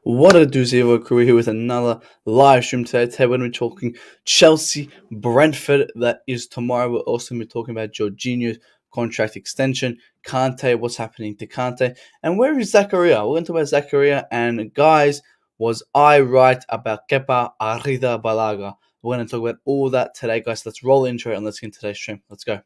What a do, Zero crew here with another live stream today. Today we're going to be talking Chelsea Brentford. That is tomorrow. We're also going to be talking about Jorginho's contract extension, Kante, what's happening to Kante, and where is Zakaria? We're going to talk about Zakaria. And guys, was I right about Kepa Arrizabalaga? We're going to talk about all that today, guys. Let's roll the intro and let's get into today's stream. Let's go.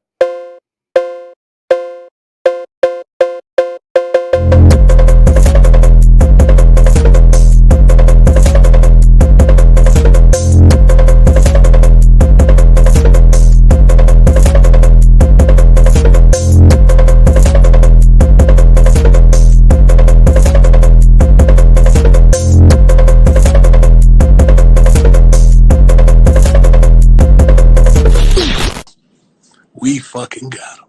We fucking got him.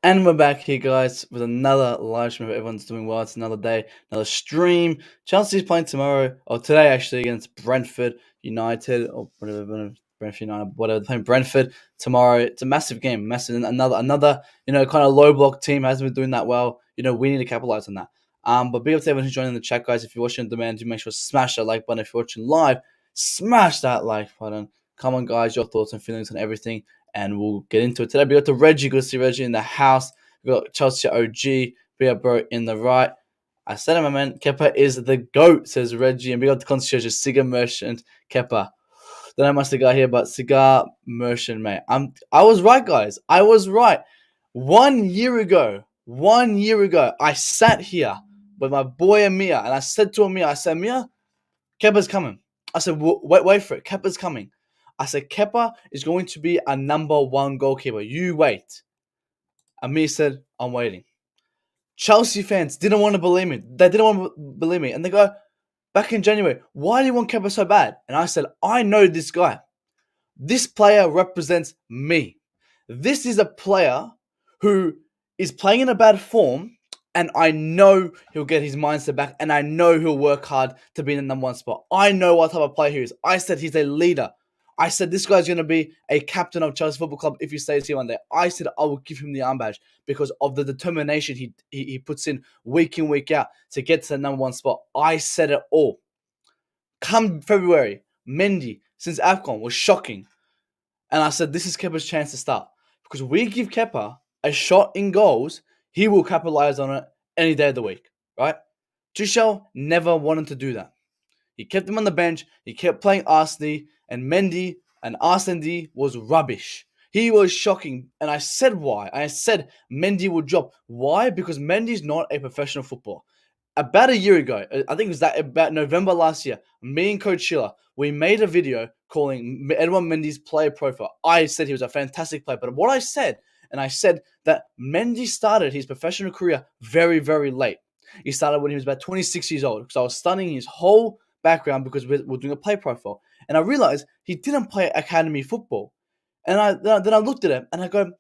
And we're back here, guys, with another live stream. Everyone's doing well. It's another day, another stream. Chelsea's playing tomorrow, or today actually, against Brentford United, or whatever, Brentford United, whatever. They're playing Brentford tomorrow. It's a massive game, massive. Another, kind of low block team hasn't been doing that well. We need to capitalize on that. But big up to everyone who's joining the chat, guys. If you're watching on demand, do make sure to smash that like button. If you're watching live, smash that like button. Come on, guys, your thoughts and feelings on everything. And we'll get into it today. We got to Reggie. Good to see Reggie in the house. We got Chelsea OG. We got bro in the right. I said it, my man. Kepa is the GOAT, says Reggie. And we got the concierge, Cigar Merchant Kepa. Don't know my cigar here, but Cigar Merchant, mate. I was right, guys. I was right. 1 year ago, I sat here with my boy Amir, and I said to Amir, Amir, Kepa's coming. I said, wait for it. Kepa's coming. I said, Kepa is going to be a number one goalkeeper. You wait. Amir said, I'm waiting. Chelsea fans didn't want to believe me. They didn't want to believe me. And they go, back in January, why do you want Kepa so bad? And I said, I know this guy. This player represents me. This is a player who is playing in a bad form, and I know he'll get his mindset back, and I know he'll work hard to be in the number one spot. I know what type of player he is. I said he's a leader. I said this guy's going to be a captain of Chelsea Football Club if he stays here one day. I said I will give him the arm badge because of the determination he puts in, week out, to get to the number one spot. I said it all. Come February, Mendy, since AFCON, was shocking. And I said, this is Kepa's chance to start. Because we give Kepa a shot in goals, he will capitalize on it any day of the week, right? Tuchel never wanted to do that. He kept him on the bench. He kept playing Arsenal, and Mendy and Arsenal was rubbish. He was shocking, and I said why. I said Mendy would drop. Why? Because Mendy's not a professional footballer. About a year ago, I think it was about November last year, me and Coach Schiller, we made a video calling Edouard Mendy's player profile. I said he was a fantastic player, but what I said that Mendy started his professional career very, very late. He started when he was about 26 years old, because I was studying his whole background because we're doing a play profile. And I realized he didn't play academy football. And then I looked at him and I go,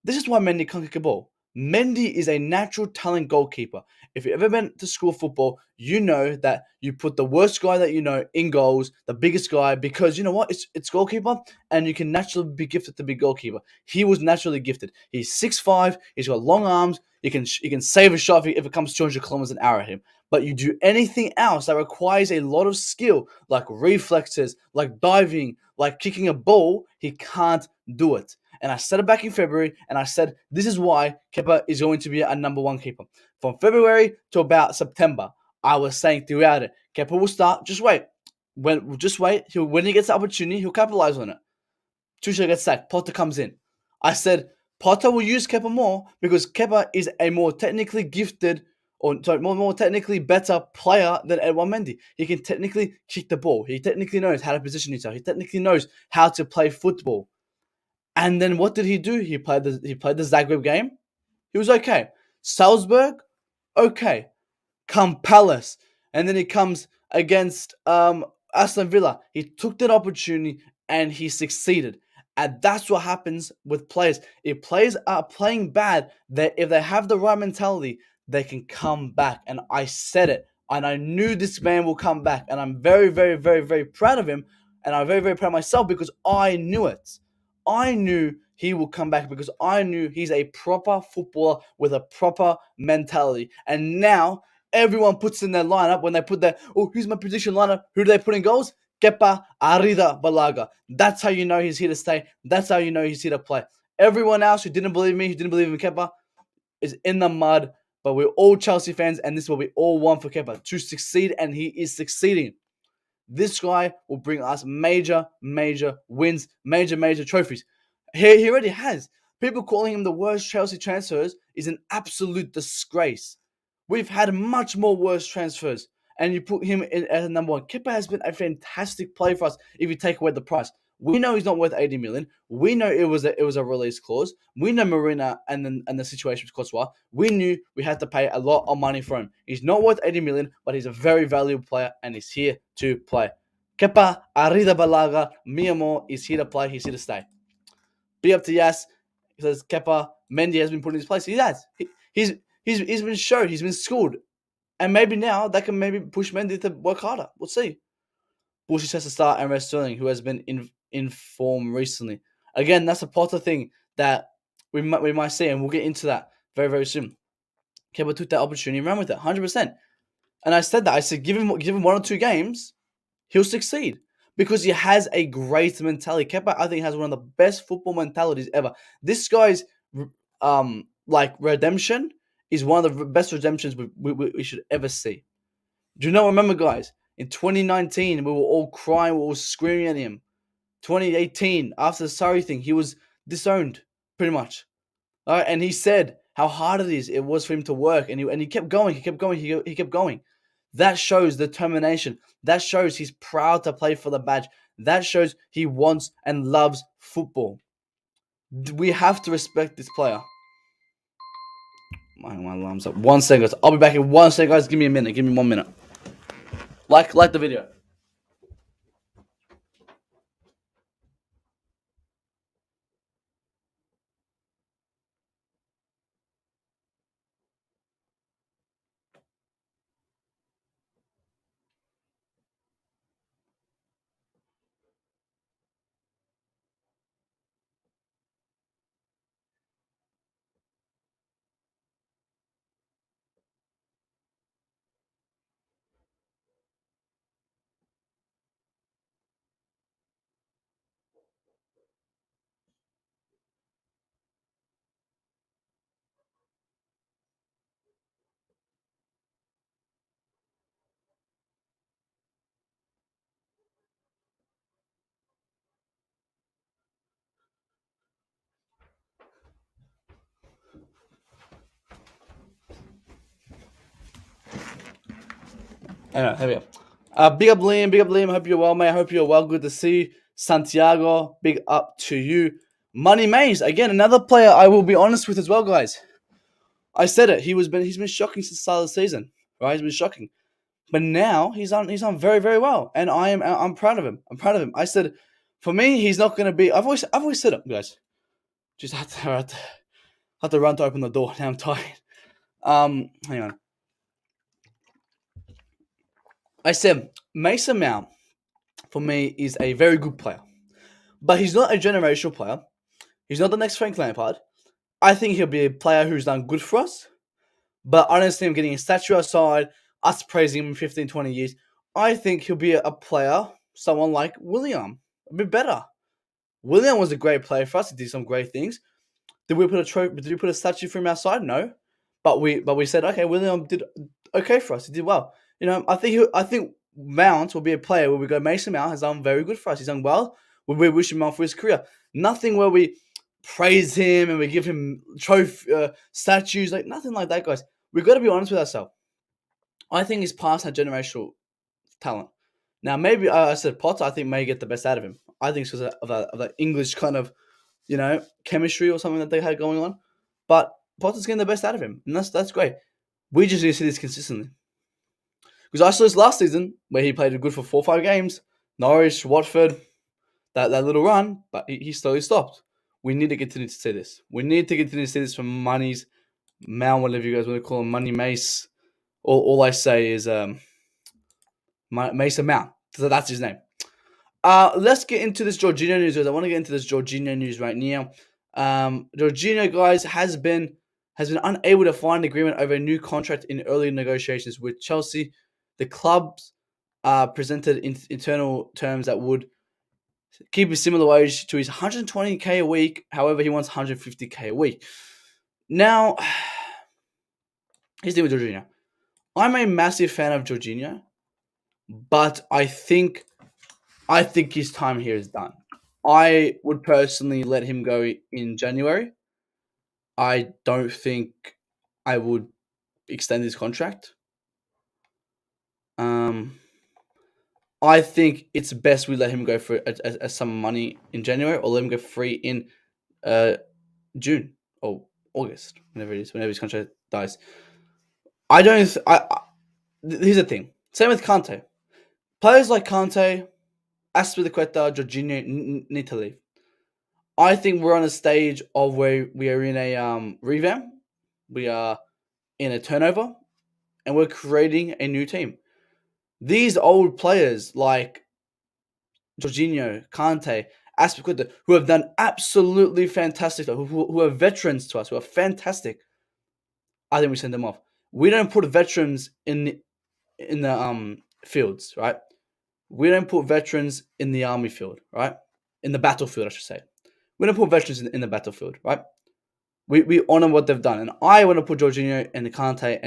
this is why Mendy can't kick a ball. Mendy is a natural talent goalkeeper. If you've ever been to school football, you know that you put the worst guy that you know in goals, the biggest guy, because you know what? It's goalkeeper, and you can naturally be gifted to be goalkeeper. He was naturally gifted. He's 6'5", he's got long arms, he can save a shot if it comes 200 kilometers an hour at him. But you do anything else that requires a lot of skill, like reflexes, like diving, like kicking a ball, he can't do it. And I said it back in February, and I said, this is why Kepa is going to be a number one keeper. From February to about September, I was saying throughout it, Kepa will start. Just wait. When he gets the opportunity, he'll capitalize on it. Tuchel gets sacked. Potter comes in. I said, Potter will use Kepa more because Kepa is a more technically gifted, more technically better player than Edouard Mendy. He can technically kick the ball. He technically knows how to position himself. He technically knows how to play football. And then what did he do? He played the Zagreb game. He was okay. Salzburg, okay. Come Palace. And then he comes against Aston Villa. He took that opportunity and he succeeded. And that's what happens with players. If players are playing bad, if they have the right mentality, they can come back. And I said it. And I knew this man will come back. And I'm very, very, very, very proud of him. And I'm very, very proud of myself because I knew it. I knew he will come back because I knew he's a proper footballer with a proper mentality. And now everyone puts in their lineup when they put their, oh, here's my position lineup. Who do they put in goals? Kepa Arrizabalaga. That's how you know he's here to stay. That's how you know he's here to play. Everyone else who didn't believe me, who didn't believe in Kepa, is in the mud. But we're all Chelsea fans, and this is what we all want for Kepa to succeed, and he is succeeding. This guy will bring us major, major wins, major, major trophies. He already has. People calling him the worst Chelsea transfers is an absolute disgrace. We've had much more worse transfers, and you put him in as number one. Kepa has been a fantastic play for us if you take away the price. We know he's not worth 80 million. We know it was a release clause. We know Marina and the situation with Courtois. We knew we had to pay a lot of money for him. He's not worth 80 million, but he's a very valuable player and he's here to play. Kepa Arrizabalaga, mi amor, is here to play. He's here to stay. Be up to Yas. He says Kepa Mendy has been put in his place. He has. He's been showed. He's been schooled, and maybe now that can maybe push Mendy to work harder. We'll see. Pulisic has to start and rest Sterling, who has been in form recently. Again, that's a Potter thing that we might see, and we'll get into that very, very soon. Kepa took that opportunity and ran with it, 100%. And I said that. I said, give him 1 or 2 games, he'll succeed. Because he has a great mentality. Kepa, I think, has one of the best football mentalities ever. This guy's redemption is one of the best redemptions we should ever see. Do you not remember, guys? In 2019, we were all crying, we were all screaming at him. 2018, after the Surrey thing, he was disowned, pretty much. All right, and he said how hard it was for him to work, and he kept going, he kept going. That shows determination. That shows he's proud to play for the badge. That shows he wants and loves football. We have to respect this player. My alarm's up. 1 second, guys. I'll be back in 1 second, guys. Give me a minute. Give me 1 minute. Like the video. Anyway, here we go. Big up Liam. Big up Liam. Hope you're well, mate. I hope you're well. Good to see you. Santiago, big up to you. Money Mays, again, another player I will be honest with as well, guys. I said it. He's been shocking since the start of the season. Right? He's been shocking. But now he's on very, very well. And I'm proud of him. I said, for me, he's not gonna be. I've always said it, guys. Just had to run to open the door. Now I'm tired. Hang on. I said Mason Mount for me is a very good player, but he's not a generational player. He's not the next Frank Lampard. I think he'll be a player who's done good for us, but I don't see him getting a statue outside, us praising him in 15, 20 years. I think he'll be a player, someone like William, a bit better. William was a great player for us. He did some great things. Did we put a statue for him outside? No, but we said, okay, William did okay for us. He did well. I think Mount will be a player where we go, Mason Mount has done very good for us. He's done well. We wish him well for his career. Nothing where we praise him and we give him statues, like nothing like that, guys. We've got to be honest with ourselves. I think he's past that generational talent. Now, maybe I said Potter, I think may get the best out of him. I think it's because of that English kind of, chemistry or something that they had going on. But Potter's getting the best out of him, and that's great. We just need to see this consistently. Because I saw this last season where he played good for 4 or 5 games. Norwich, Watford, that little run, but he slowly stopped. We need to continue to see this. We need to continue to see this from Money's Mount, whatever you guys want to call him, Money Mace. All I say is Mason Mount. So that's his name. Let's get into this Jorginho news, guys. I want to get into this Jorginho news right now. Jorginho, guys, has been unable to find agreement over a new contract in early negotiations with Chelsea. The clubs presented internal terms that would keep a similar wage to his 120k a week. However, he wants 150k a week. Now, here's the thing with Jorginho. I'm a massive fan of Jorginho, but I think his time here is done. I would personally let him go in January. I don't think I would extend his contract. Um, I think it's best we let him go for some money in January, or let him go free in uh, June or August, whenever it is, whenever his contract dies. I don't. Here's the thing. Same with Kante. Players like Kante, Azpilicueta, Jorginho need to leave. I think we're on a stage of where we are in a revamp. We are in a turnover, and we're creating a new team. These old players like Jorginho, Kante, Azpilicueta, who have done absolutely fantastic, who are veterans to us, who are fantastic. I think we send them off. We don't put veterans in the fields, right? We don't put veterans in the army field, right? In the battlefield, I should say. We don't put veterans in the battlefield, right? We honor what they've done, and I want to put Jorginho and Kante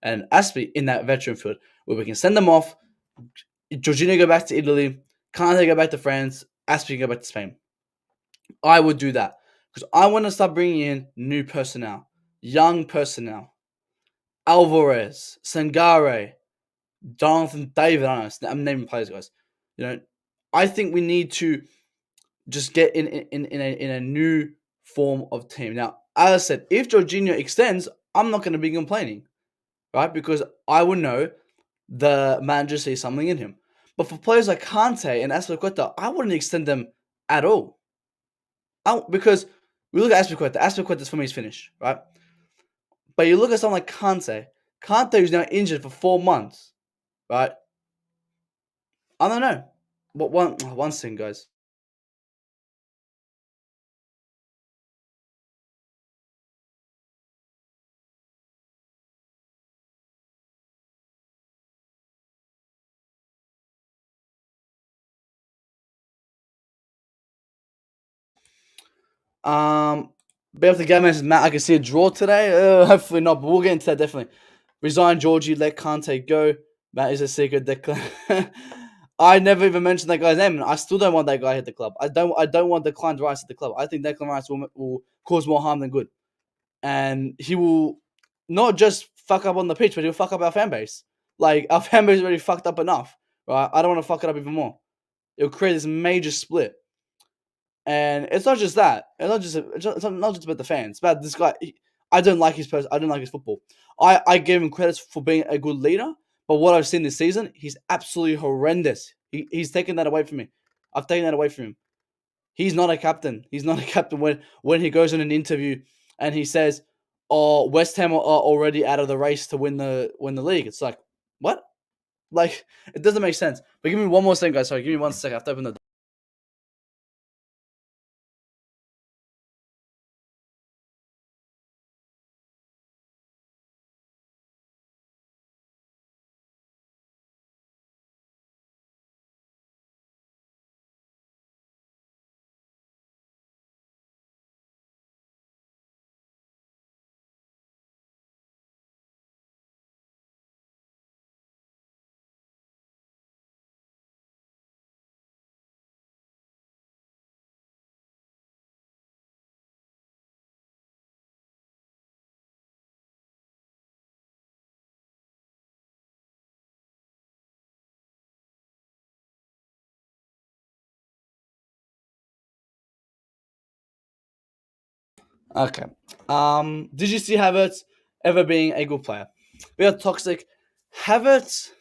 and Azpi in that veteran field where we can send them off. Jorginho go back to Italy, Kante go back to France, Azpi go back to Spain. I would do that because I want to start bringing in new personnel, young personnel. Alvarez, Sangare, Jonathan David. I don't know. I'm naming players, guys. You know, I think we need to just get in a new form of team. Now, as I said, if Jorginho extends, I'm not going to be complaining, right? Because I would know the manager sees something in him. But for players like Kante and Azpilicueta, I wouldn't extend them at all. Because we look at Azpilicueta's for me is finished, right? But you look at someone like Kante who's now injured for 4 months, right? I don't know. But one thing, guys. Be able to get message Matt. I can see a draw today. Hopefully not, but we'll get into that definitely. Resign Georgie, let Kante go. That is a secret. I never even mentioned that guy's name, and I still don't want that guy at the club. I don't want Declan Rice at the club. I think Declan Rice will cause more harm than good, and he will not just fuck up on the pitch, but he'll fuck up our fan base. Like our fan base is already fucked up enough, right? I don't want to fuck it up even more. It'll create this major split. And it's not just that. It's not just about the fans. It's about this guy. I don't like his person. I don't like his football. I give him credit for being a good leader, but what I've seen this season, he's absolutely horrendous. He's taken that away from me. I've taken that away from him. He's not a captain. He's not a captain when he goes in an interview and he says, "Oh, West Ham are already out of the race to win the league." It's like, what? Like, it doesn't make sense. But give me one more second, guys. Sorry, give me 1 second. I have to open the door. Okay. Did you see Havertz ever being a good player? We are toxic. Havertz.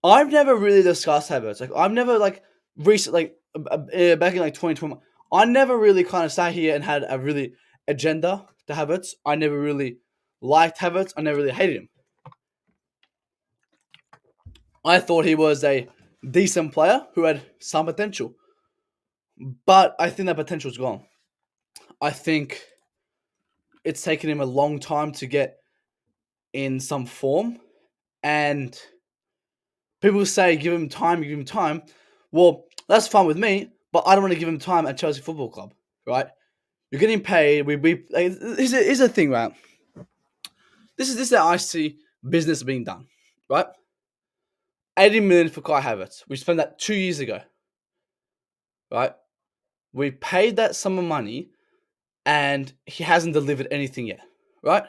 I've never really discussed Havertz. Like I've never like recent back in like 2020. I never really kind of sat here and had a really agenda to Havertz. I never really liked Havertz. I never really hated him. I thought he was a decent player who had some potential, but I think that potential's gone. I think it's taken him a long time to get in some form. And people say, give him time, give him time. Well, that's fine with me, but I don't want to give him time at Chelsea Football Club, right? You're getting paid. Here's the thing, right? This is how I see business being done, right? 80 million for Kai Havertz. We spent that 2 years ago, right? We paid that sum of money, and he hasn't delivered anything yet, right?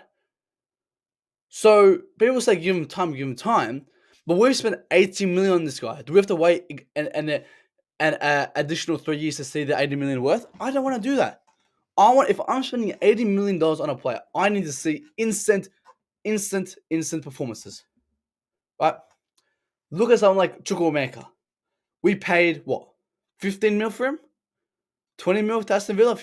So people say give him time, but we've spent 80 million on this guy. Do we have to wait an additional 3 years to see the 80 million worth? I don't want to do that. If I'm spending $80 million on a player, I need to see instant performances, right? Look at someone like Cucurella. We paid what, 15 mil for him, 20 mil to Aston Villa,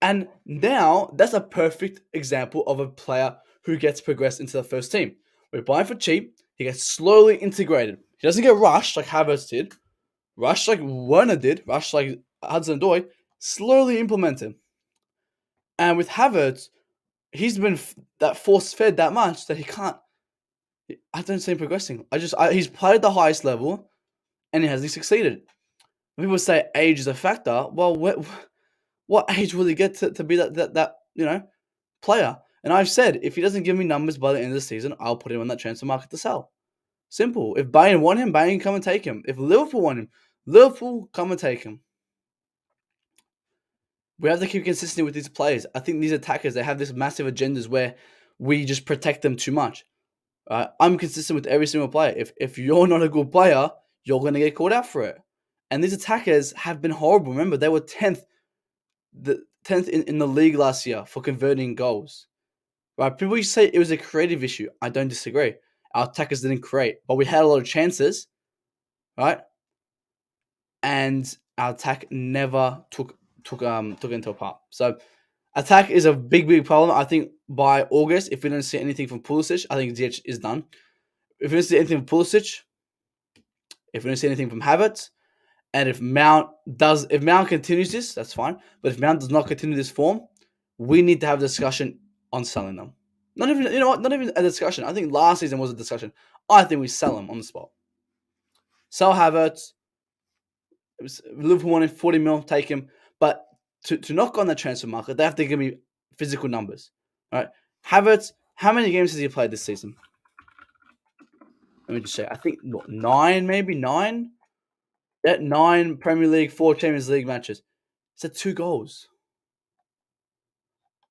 and now that's a perfect example of a player who gets progressed into the first team. We buy him for cheap. He gets slowly integrated. He doesn't get rushed like Havertz did, rushed like Werner did, rushed like Hudson-Odoi. Slowly implemented. And with Havertz, he's been that force-fed that much that he can't. I don't see him progressing. He's played at the highest level, and he hasn't succeeded. When people say age is a factor, well, what age will he get to be that player? And I've said, if he doesn't give me numbers by the end of the season, I'll put him on that transfer market to sell. Simple. If Bayern want him, Bayern come and take him. If Liverpool want him, Liverpool come and take him. We have to keep consistent with these players. I think these attackers, they have this massive agendas where we just protect them too much. I'm consistent with every single player. If you're not a good player, you're going to get called out for it. And these attackers have been horrible. Remember, they were 10th in the league last year for converting goals. Right? People say it was a creative issue. I don't disagree. Our attackers didn't create, but we had a lot of chances, right? And our attack never took into apart. So attack is a big problem. I think by August, if we don't see anything from Pulisic, I think DH is done. If we don't see anything from Pulisic, if we don't see anything from Havertz, and if Mount continues this, that's fine. But if Mount does not continue this form, we need to have a discussion on selling them. Not even a discussion. I think last season was a discussion. I think we sell them on the spot. Sell Havertz. Liverpool wanted 40 mil, take him. But to knock on the transfer market, they have to give me physical numbers. All right. Havertz, how many games has he played this season? Let me just say. I think 9, maybe 9. Yeah, 9 Premier League, 4 Champions League matches. It's at 2 goals.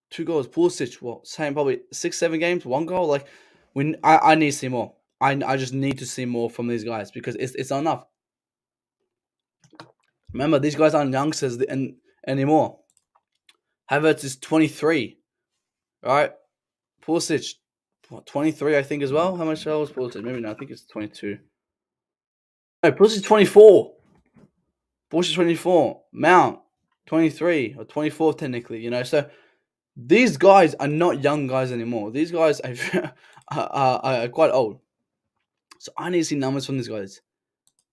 2 goals. Pulisic, same probably 6, 7 games, 1 goal. I need to see more. I just need to see more from these guys because it's not enough. Remember, these guys aren't youngsters anymore. Havertz is 23, right? Pulisic, 23, I think as well. How much was Pulisic? Maybe not. I think it's 22. No, Pulisic is 24. Pulisic 24. Mount 23 or 24 technically. So these guys are not young guys anymore. These guys are quite old. So I need to see numbers from these guys.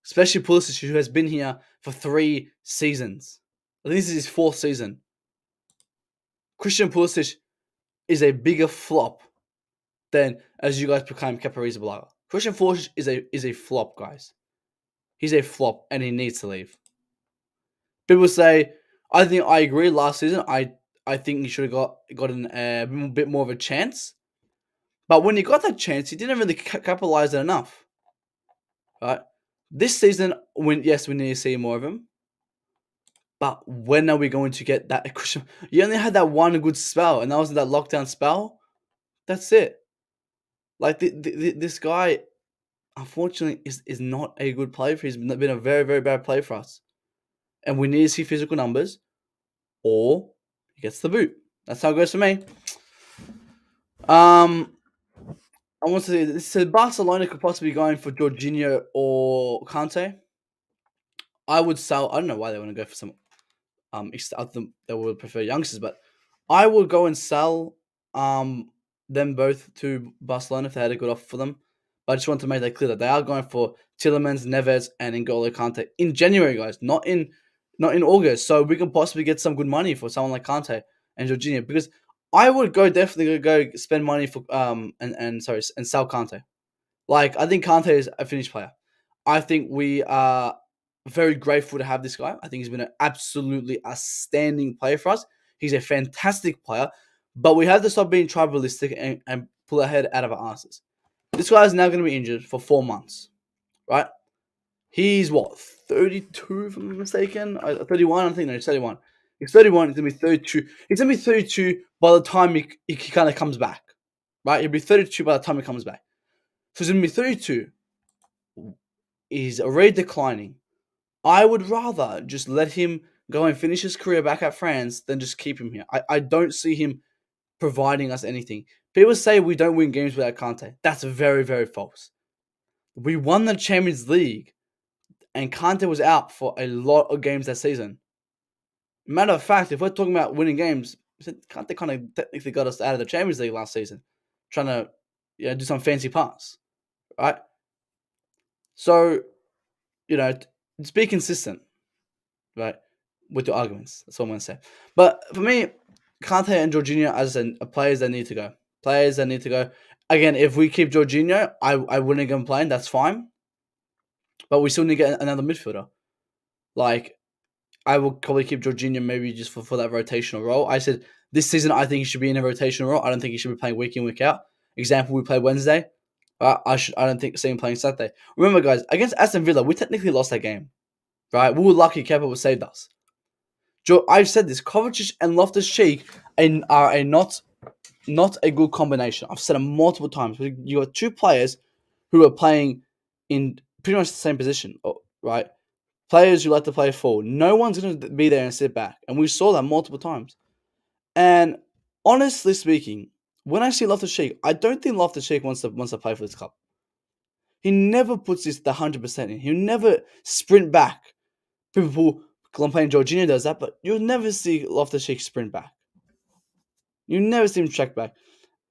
Especially Pulisic, who has been here for 3 seasons. I think this is his 4th season. Christian Pulisic is a bigger flop than, as you guys proclaim, Kepa Arrizabalaga. Christian Pulisic is a flop, guys. He's a flop, and he needs to leave. People say, I agree. Last season, I think he should have gotten a bit more of a chance. But when he got that chance, he didn't really capitalize it enough. Right? This season, we need to see more of him. But when are we going to get that? You only had that one good spell, and that was that lockdown spell. That's it. This guy, unfortunately, is not a good player. He's been a very, very bad player for us. And we need to see physical numbers, or he gets the boot. That's how it goes for me. I want to say this. So Barcelona could possibly be going for Jorginho or Kante. I would sell. I don't know why they want to go for some. They would prefer youngsters, but I would go and sell them both to Barcelona if they had a good offer for them. But I just want to make that clear that they are going for Tielemans, Neves, and N'Golo Kante in January, guys. Not in not in August, so we can possibly get some good money for someone like Kante and Jorginho. Because I would definitely go spend money for and sell Kante. Like, I think Kante is a finished player. I think we are very grateful to have this guy. I think he's been an absolutely outstanding player for us. He's a fantastic player, but we have to stop being tribalistic and pull our head out of our asses. This guy is now going to be injured for 4 months, right? He's what, 32 if I'm not mistaken? 31, I think. No, he's 31. He's 31. He's going to be 32. He's going to be 32 by the time he kind of comes back, right? He'll be 32 by the time he comes back. So he's going to be 32. He's already declining. I would rather just let him go and finish his career back at France than just keep him here. I don't see him providing us anything. People say we don't win games without Kante. That's very, very false. We won the Champions League, and Kante was out for a lot of games that season. Matter of fact, if we're talking about winning games, Kante kind of technically got us out of the Champions League last season, trying to do some fancy pass, right? So, just be consistent, right, with your arguments. That's all I'm going to say. But for me, Kante and Jorginho, as I said, are players that need to go. Players that need to go. Again, if we keep Jorginho, I wouldn't complain. That's fine. But we still need to get another midfielder. Like, I will probably keep Jorginho maybe just for that rotational role. I said this season I think he should be in a rotational role. I don't think he should be playing week in, week out. Example, we play Wednesday. I don't think see him playing Saturday. Remember, guys, against Aston Villa, we technically lost that game. Right? We were lucky Kepa saved us. I've said this. Kovacic and Loftus-Cheek are not a good combination. I've said it multiple times. You got two players who are playing in pretty much the same position, right? Players who like to play forward. No one's going to be there and sit back. And we saw that multiple times. And honestly speaking, when I see Loftus-Cheek, I don't think Loftus-Cheek wants to play for this club. He never puts the 100% in. He'll never sprint back. People complain Jorginho does that, but you'll never see Loftus-Cheek sprint back. You never see him track back.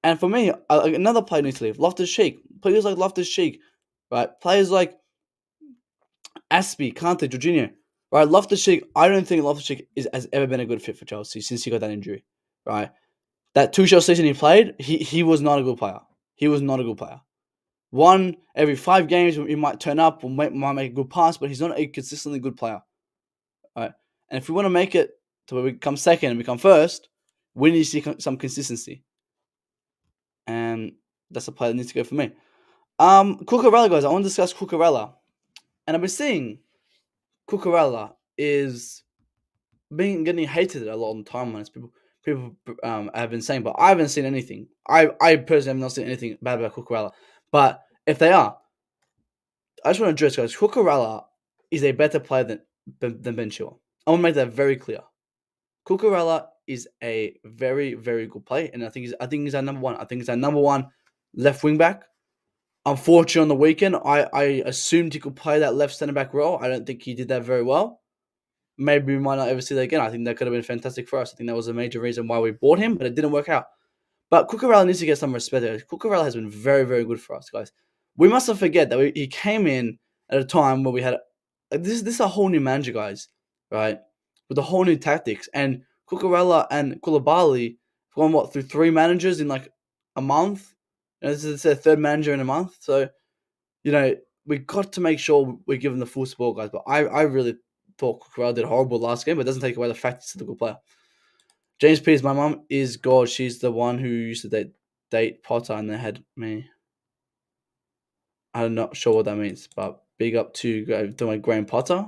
And for me, another player needs to leave. Loftus-Cheek. Players like Loftus-Cheek, right? Players like Azpi, Kante, Jorginho, right? Loftus-Cheek, I don't think Loftus-Cheek has ever been a good fit for Chelsea since he got that injury, right? That Tuchel season he played, he was not a good player. He was not a good player. One every 5 games, he might turn up or might make a good pass, but he's not a consistently good player, right? And if we want to make it to where we come second and become first, we need to see some consistency. And that's a player that needs to go for me. Cucurella, guys. I want to discuss Cucurella. And I've been seeing Cucurella is getting hated a lot on timelines. People have been saying, but I haven't seen anything. I personally have not seen anything bad about Cucurella. But if they are, I just want to address, guys, Cucurella is a better player than Ben Chilwell. I want to make that very clear. Cucurella is a very, very good player, and I think he's our number one. I think he's our number one left wing back. Unfortunately, on the weekend, I assumed he could play that left centre back role. I don't think he did that very well. Maybe we might not ever see that again. I think that could have been fantastic for us. I think that was a major reason why we bought him, but it didn't work out. But Cucurella needs to get some respect. Cucurella has been very, very good for us, guys. We mustn't forget that he came in at a time where we had this is a whole new manager, guys, right? With a whole new tactics. And Cucurella and Koulibaly have gone through 3 managers in like a month. This is their 3rd manager in a month. So, we got to make sure we give them the full support, guys. But I really thought Cucurella did horrible last game, but it doesn't take away the fact he's a good player. James Peters, my mum is God. She's the one who used to date Potter and they had me. I'm not sure what that means, but big up to my Graham Potter.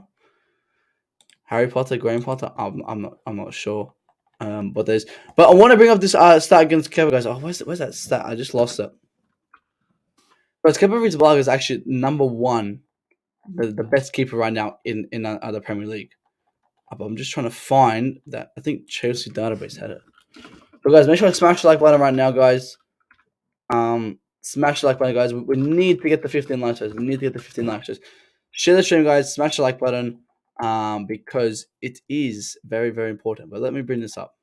Harry Potter, Graham Potter. I'm not sure. But I want to bring up this stat against Kepa, guys. Oh, where's that stat? I just lost it. But Kepa Arrizabalaga is actually number 1, the best keeper right now in the Premier League. But I'm just trying to find that. I think Chelsea database had it. But guys, make sure to smash the like button right now, guys. Smash the like button, guys. We need to get the 15 likes, guys. We need to get the 15 likes, guys. Share the stream, guys. Smash the like button. Because it is very, very important. But let me bring this up.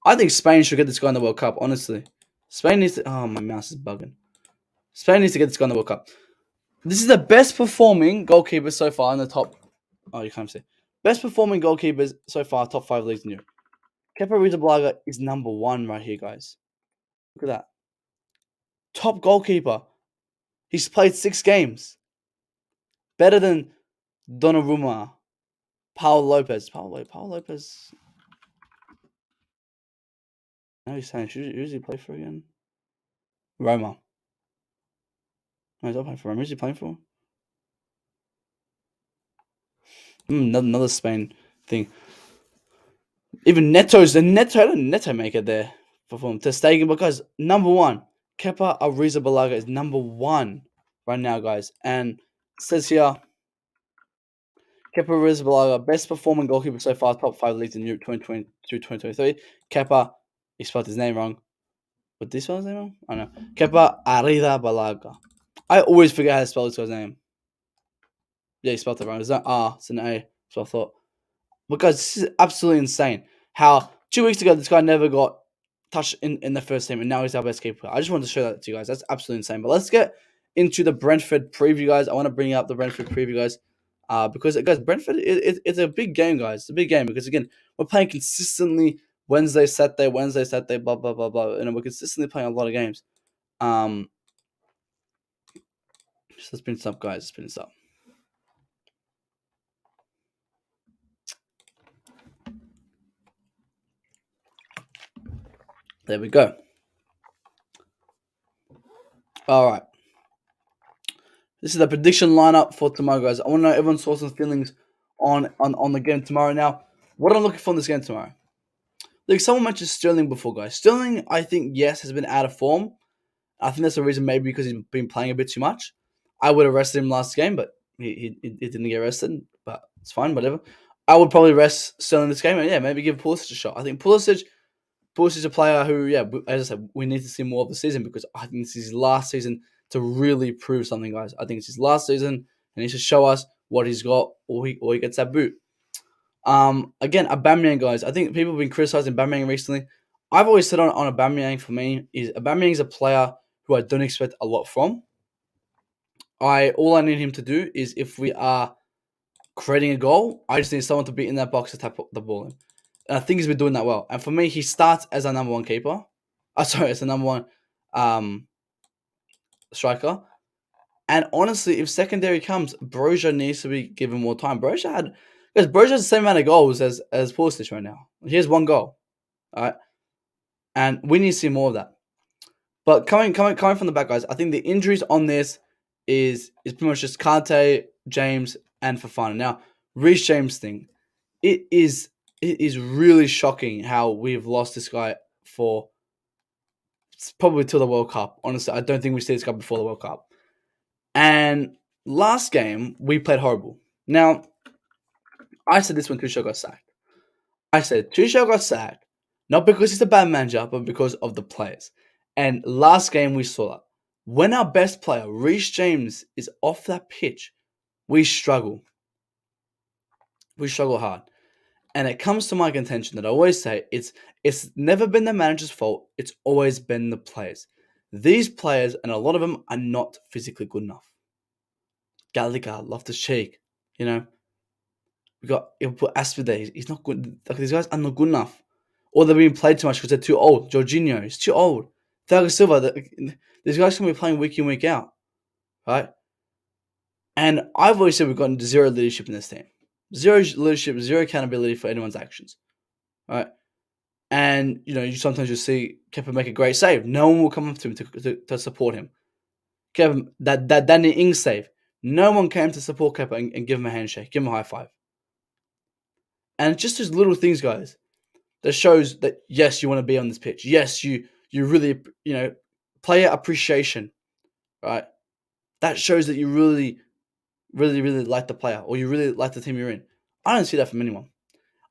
I think Spain should get this guy in the World Cup, honestly. Spain needs to... Oh, my mouse is bugging. Spain needs to get this guy in the World Cup. This is the best performing goalkeeper so far in the top. Oh, you can't see. Best performing goalkeepers so far, top 5 leagues in Europe. Kepa Arrizabalaga is number 1 right here, guys. Look at that. Top goalkeeper. He's played 6 games. Better than Donnarumma, Paul Lopez. Paul Lopez. Now he's saying, who does he play for again? Roma. No, he's not playing for Roma. Who's he playing for? Another Spain thing. Even Neto's the Neto maker there perform. Ter Stegen, because number 1, Kepa Arrizabalaga is number 1 right now, guys. And it says here, Kepa Arrizabalaga, best performing goalkeeper so far, top 5 leagues in Europe 2020 to 2023. Kepa, he spelled his name wrong. What did he spell his name wrong? I don't know. Kepa Arrizabalaga. I always forget how to spell this guy's name. Yeah, he spelled it wrong. It's not R, it's an A. So I thought. Because this is absolutely insane. How 2 weeks ago this guy never got touched in the first team, and now he's our best keeper. I just wanted to show that to you guys. That's absolutely insane. But let's get into the Brentford preview, guys. I want to bring up the Brentford preview, guys, because guys, Brentford it's a big game, guys. It's a big game because again we're playing consistently Wednesday, Saturday, blah blah blah blah, and we're consistently playing a lot of games. Just let's spin this up, guys. Spin this up. There we go. All right. This is the prediction lineup for tomorrow, guys. I want to know everyone's thoughts and feelings on the game tomorrow. Now, what I'm looking for in this game tomorrow. Like someone mentioned Sterling before, guys. Sterling, I think, yes, has been out of form. I think that's the reason, maybe because he's been playing a bit too much. I would have rested him last game, but he didn't get rested. But it's fine, whatever. I would probably rest Sterling this game, and yeah, maybe give Pulisic a shot. I think Pulisic is a player who, yeah, as I said, we need to see more of the season because I think this is his last season to really prove something, guys. I think it's his last season, and he needs to show us what he's got, or he gets that boot. Again, Aubameyang, guys. I think people have been criticizing Aubameyang recently. I've always said on Aubameyang, for me, is Aubameyang is a player who I don't expect a lot from. All I need him to do is, if we are creating a goal, I just need someone to be in that box to tap the ball in. And I think he's been doing that well. And for me, he starts as a number 1 keeper. As a number 1 striker. And honestly, if secondary comes, Broja needs to be given more time. Broja has the same amount of goals as Pulisic right now. He has 1 goal. All right. And we need to see more of that. But coming from the back, guys, I think the injuries on this is pretty much just Kante, James, and Fofana. Now, Reece James thing. It is really shocking how we've lost this guy for probably till the World Cup. Honestly, I don't think we see this guy before the World Cup. And last game, we played horrible. Now, I said this when Tuchel got sacked. I said Tuchel got sacked, not because he's a bad manager, but because of the players. And last game, we saw that. When our best player, Reece James, is off that pitch, we struggle. We struggle hard. And it comes to my contention that I always say, it's never been the manager's fault. It's always been the players. These players, and a lot of them, are not physically good enough. Gallagher, Loftus-Cheek, we put Azpi there. He's not good. Like, these guys are not good enough. Or they're being played too much because they're too old. Jorginho is too old. Thiago Silva, these guys can be playing week in, week out. Right? And I've always said we've gotten zero leadership in this team. Zero leadership, zero accountability for anyone's actions. Right? And, you sometimes you'll see Kepa make a great save. No one will come up to him to support him. Kepa, that Danny Ings save. No one came to support Kepa and give him a handshake, give him a high five. And it's just those little things, guys, that shows that, yes, you want to be on this pitch. Yes, you really, player appreciation, right? That shows that you really, really, really like the player, or you really like the team you're in. I don't see that from anyone.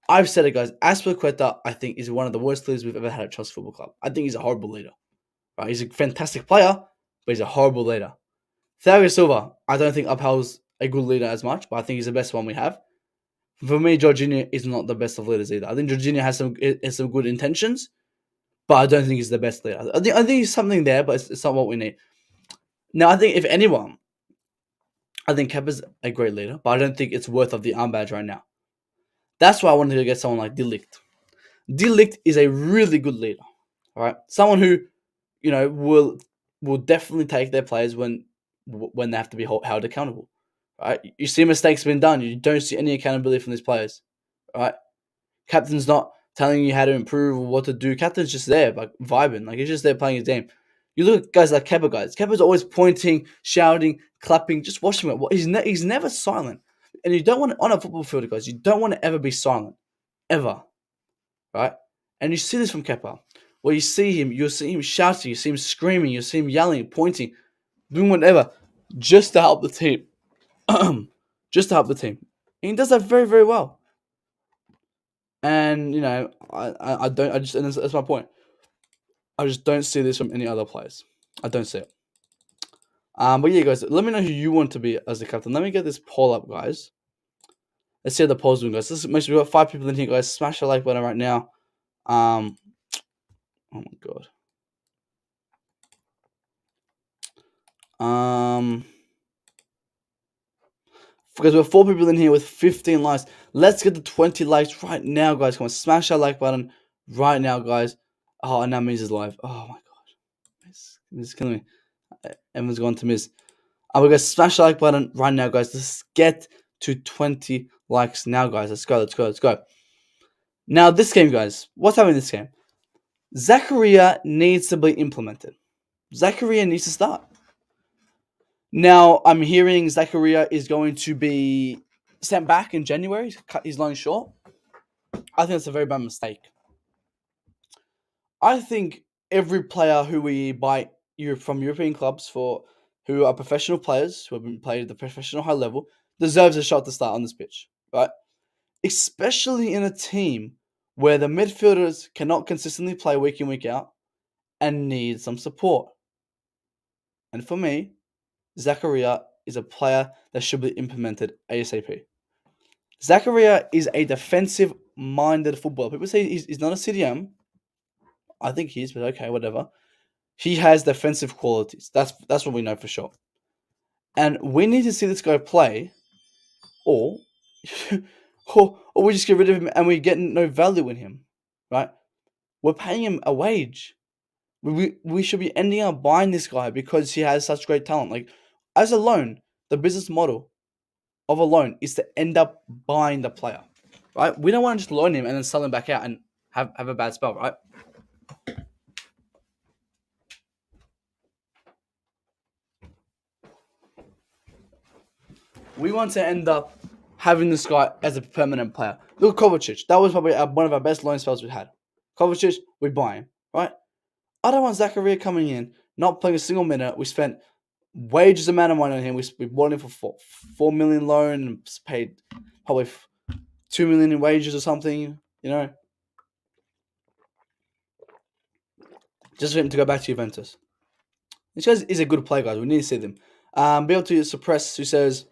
I've said it, guys. Azpilicueta, I think, is one of the worst leaders we've ever had at Chelsea Football Club. I think he's a horrible leader. Right? He's a fantastic player, but he's a horrible leader. Thiago Silva, I don't think upholds a good leader as much, but I think he's the best one we have. For me, Jorginho is not the best of leaders either. I think Jorginho has some good intentions, but I don't think he's the best leader. I think he's something there, but it's not what we need. Now, I think if anyone I think Kepa's a great leader, but I don't think it's worth of the arm badge right now. That's why I wanted to get someone like De Ligt. De Ligt is a really good leader, all right? Someone who, will definitely take their players when they have to be held accountable, right? You see mistakes being done, you don't see any accountability from these players, right? Captain's not telling you how to improve or what to do. Captain's just there, like vibing, like he's just there playing his game. You look at guys like Kepa, guys. Kepa's always pointing, shouting, clapping. Just watch him. He's never silent, and you don't want to, on a football field, guys. You don't want to ever be silent, ever, right? And you see this from Kepa, where you'll see him shouting, you see him screaming, you see him yelling, pointing, doing whatever, just to help the team, just to help the team. And he does that very, very well. And I don't. And that's my point. I just don't see this from any other players. I don't see it. But yeah, guys, let me know who you want to be as the captain. Let me get this poll up, guys. Let's see how the poll's doing, guys. Make sure we got 5 people in here, guys. Smash the like button right now. Oh my god. Because we have 4 people in here with 15 likes. Let's get the 20 likes right now, guys. Come on, smash that like button right now, guys. Oh, and now Miz is live. Oh my god, Miz is killing me. Everyone's going to Miz. We're gonna smash the like button right now, guys. Let's get to 20 likes now, guys. Let's go. Now, this game, guys. What's happening in this game? Zakaria needs to be implemented. Zakaria needs to start. Now, I'm hearing Zakaria is going to be sent back in January to cut his loan short. I think that's a very bad mistake. I think every player who we buy from European clubs who are professional players, who have been played at the professional high level, deserves a shot to start on this pitch, right? Especially in a team where the midfielders cannot consistently play week in, week out and need some support. And for me, Zakaria is a player that should be implemented ASAP. Zakaria is a defensive-minded footballer. People say he's not a CDM. I think he is, but okay, whatever. He has defensive qualities. That's what we know for sure. And we need to see this guy play, or we just get rid of him and we get no value in him, right? We're paying him a wage. We should be ending up buying this guy because he has such great talent. Like, as a loan, the business model of a loan is to end up buying the player, right? We don't want to just loan him and then sell him back out and have a bad spell, right? We want to end up having this guy as a permanent player. Look at Kovacic. That was probably one of our best loan spells we had. Kovacic, we buy him, right? I don't want Zakaria coming in, not playing a single minute. We spent wages amount of money on him. We bought him for 4 million loan and paid probably 2 million in wages or something, just for him to go back to Juventus. This guy is a good player, guys. We need to see them. Be able to suppress who says,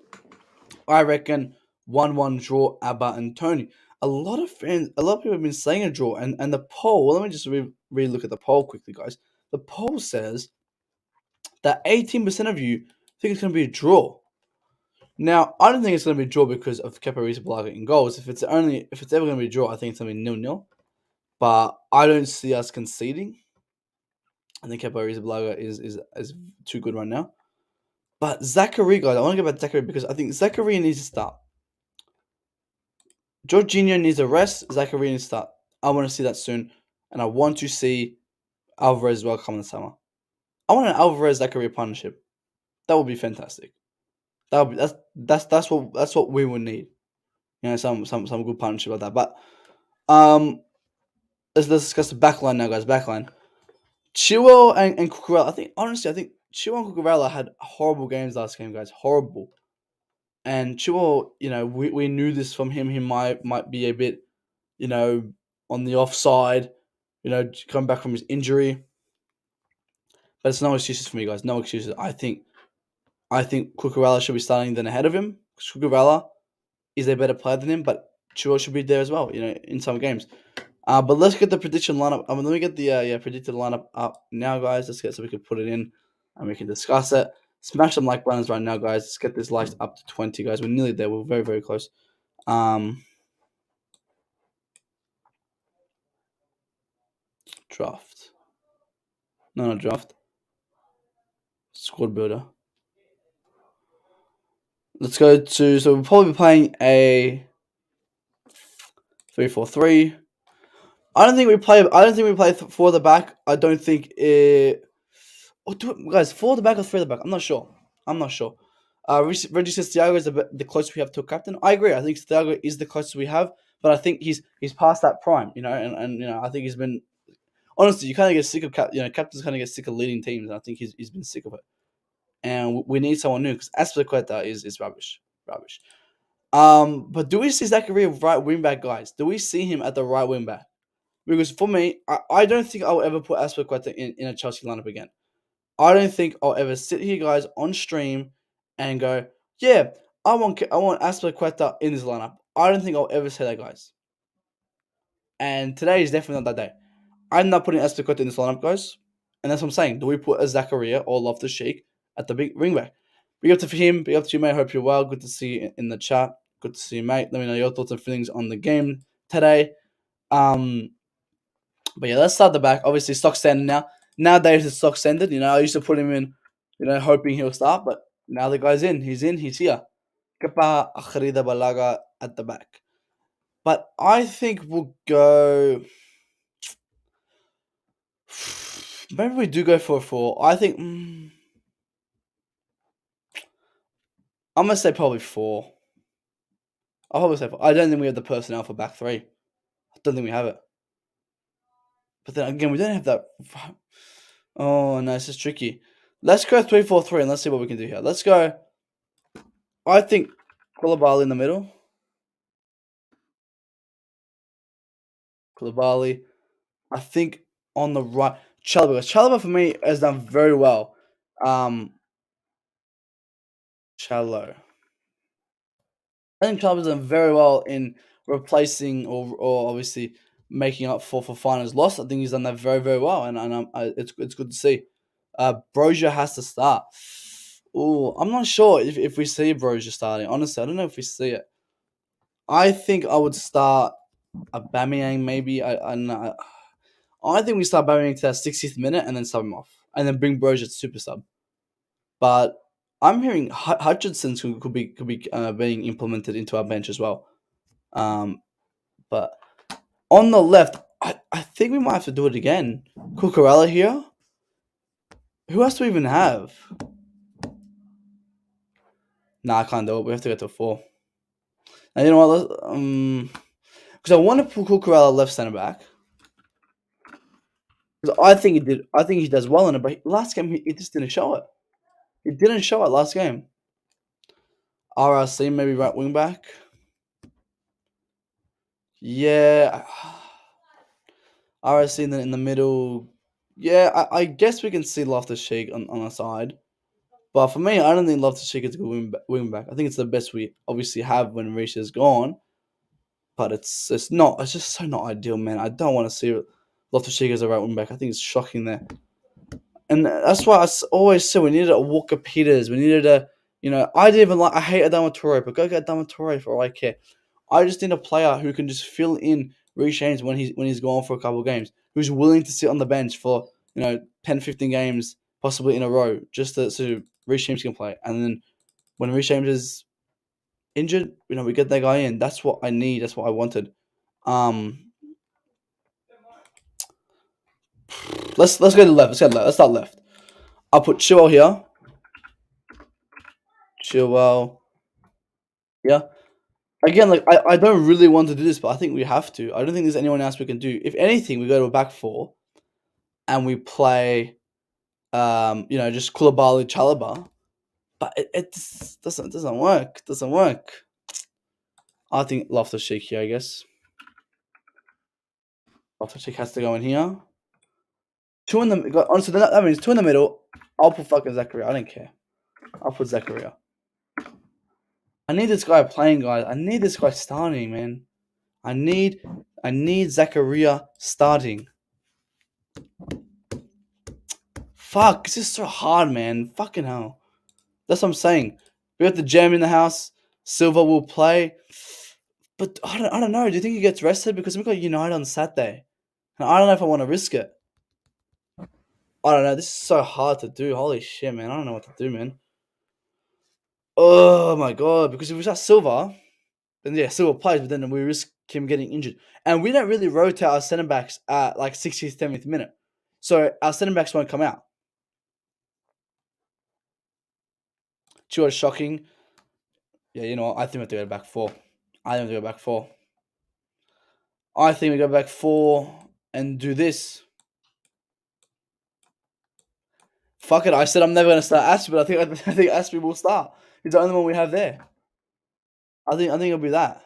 I reckon 1-1 draw, Abba and Toney. A lot of people have been saying a draw, and the poll, well, let me just re-look at the poll quickly, guys. The poll says that 18% of you think it's going to be a draw. Now, I don't think it's going to be a draw because of Kepa Arrizabalaga in goals. If it's ever going to be a draw, I think it's going to be 0-0. But I don't see us conceding. I think Kepa Arrizabalaga is too good right now. But Zakaria, guys, I want to go back to Zakaria because I think Zakaria needs to start. Jorginho needs a rest. Zakaria needs to start. I want to see that soon. And I want to see Alvarez as well come in the summer. I want an Alvarez-Zakaria partnership. That would be fantastic. That's what we would need. Some good partnership like that. But let's discuss the backline now, guys. Backline. Chilwell and Cucurella. I think Chilwell and Cucurella had horrible games last game, guys. Horrible. And Chilwell, we knew this from him. He might be a bit, on the offside, coming back from his injury. But it's no excuses for me, guys. No excuses. I think Cucurella should be starting then ahead of him. Cucurella is a better player than him, but Chilwell should be there as well, in some games. But let's get the prediction lineup. Let me get the predicted lineup up now, guys. Let's get so we can put it in and we can discuss it. Smash some like buttons right now, guys. Let's get this likes up to 20, guys. We're nearly there. We're very, very close. Draft. No, not draft. Squad builder. Let's go to. So we'll probably be playing a 3-4-3. I don't think we play for the back. I don't think it. Oh, guys, for the back or three the back? I'm not sure. Reggie says Thiago is the closest we have to a captain. I agree. I think Thiago is the closest we have, but I think he's past that prime. And I think he's been honestly. You kind of get sick of captains kind of get sick of leading teams, and I think he's been sick of it. And we need someone new because Azpi is rubbish. But do we see Zachary right wing back, guys? Do we see him at the right wing back? Because for me, I don't think I'll ever put Azpilicueta in a Chelsea lineup again. I don't think I'll ever sit here, guys, on stream and go, yeah, I want Azpilicueta in this lineup. I don't think I'll ever say that, guys. And today is definitely not that day. I'm not putting Azpilicueta in this lineup, guys. And that's what I'm saying. Do we put a Zakaria or Loftus-Cheek at the big ring back? Big up to him. Big up to you, mate. Hope you're well. Good to see you in the chat. Good to see you, mate. Let me know your thoughts and feelings on the game today. But yeah, let's start the back. Obviously, stock standard now. Nowadays, it's stock standard. I used to put him in, hoping he'll start. But now the guy's in. He's here. Kepa Akhrida Balaga at the back. But I think we'll go. Maybe we do go for a 4. I think. I'm going to say probably 4. I'll probably say 4. I don't think we have the personnel for back 3. I don't think we have it. But then again, we don't have that. Oh, no, this is tricky. Let's go 3-4-3 and let's see what we can do here. Let's go. I think Koulibaly in the middle. Koulibaly. I think on the right. Chalobah. Chalobah for me has done very well. Chalo. I think Chalobah's done very well in replacing or obviously making up for Fofana's loss. I think he's done that very, very well, and it's good to see. Brozier has to start. Oh, I'm not sure if we see Brozier starting. Honestly, I don't know if we see it. I think I would start Aubameyang maybe. I think we start Aubameyang to that 60th minute and then sub him off, and then bring Brozier to super sub. But I'm hearing Hutchinson could be being implemented into our bench as well. But on the left, I think we might have to do it again. Cucurella here. Who else do we even have? Nah, I can't do it. We have to get to a 4. And you know what? Because I want to put Cucurella left centre back. Because I think he does well in it. But last game he just didn't show it. He didn't show it last game. RRC maybe right wing back. Yeah. RRC in the middle. Yeah, I guess we can see Loftus-Cheek on the side. But for me, I don't think Loftus-Cheek is a good wing back. I think it's the best we obviously have when Reece is gone. But it's just so not ideal, man. I don't want to see Loftus-Cheek as a right wing back. I think it's shocking there. And that's why I always say we needed a Walker Peters. We needed a, I hate Adama Traore, but go get Adama Traore for all I care. I just need a player who can just fill in Reece James when he's gone for a couple of games, who's willing to sit on the bench for 10, 15 games possibly in a row, just so Reece James can play. And then when Reece James is injured, we get that guy in. That's what I need. That's what I wanted. Let's go to the left. Let's start left. I'll put Chilwell here. Chilwell. Yeah. Again, I don't really want to do this, but I think we have to. I don't think there's anyone else we can do. If anything, we go to a back 4 and we play just Koulibaly, Chalobah. But it doesn't work. It doesn't work. I think Loftus-Cheek here, I guess. Loftus-Cheek has to go in here. 2 in the honestly, that means 2 in the middle. I'll put fucking Zakaria. I don't care. I'll put Zakaria. I need this guy playing, guys. I need this guy starting, man. I need Zakaria starting. Fuck, this is so hard, man. Fucking hell. That's what I'm saying. We got the Gem in the house. Silva will play. But I don't know. Do you think he gets rested? Because we've got United on Saturday. And I don't know if I want to risk it. I don't know. This is so hard to do. Holy shit, man. I don't know what to do, man. Oh my god. Because if we start Silva, then yeah, Silva plays, but then we risk him getting injured. And we don't really rotate our centre backs at like 60th, 70th minute. So our centre backs won't come out. Chua is shocking. Yeah, you know what? I think we have to go back four. I think we have to go back four. I think we go back four and do this. Fuck it. I said I'm never going to start Azpi, but I think Azpi will start. He's the only one we have there. I think it'll be that.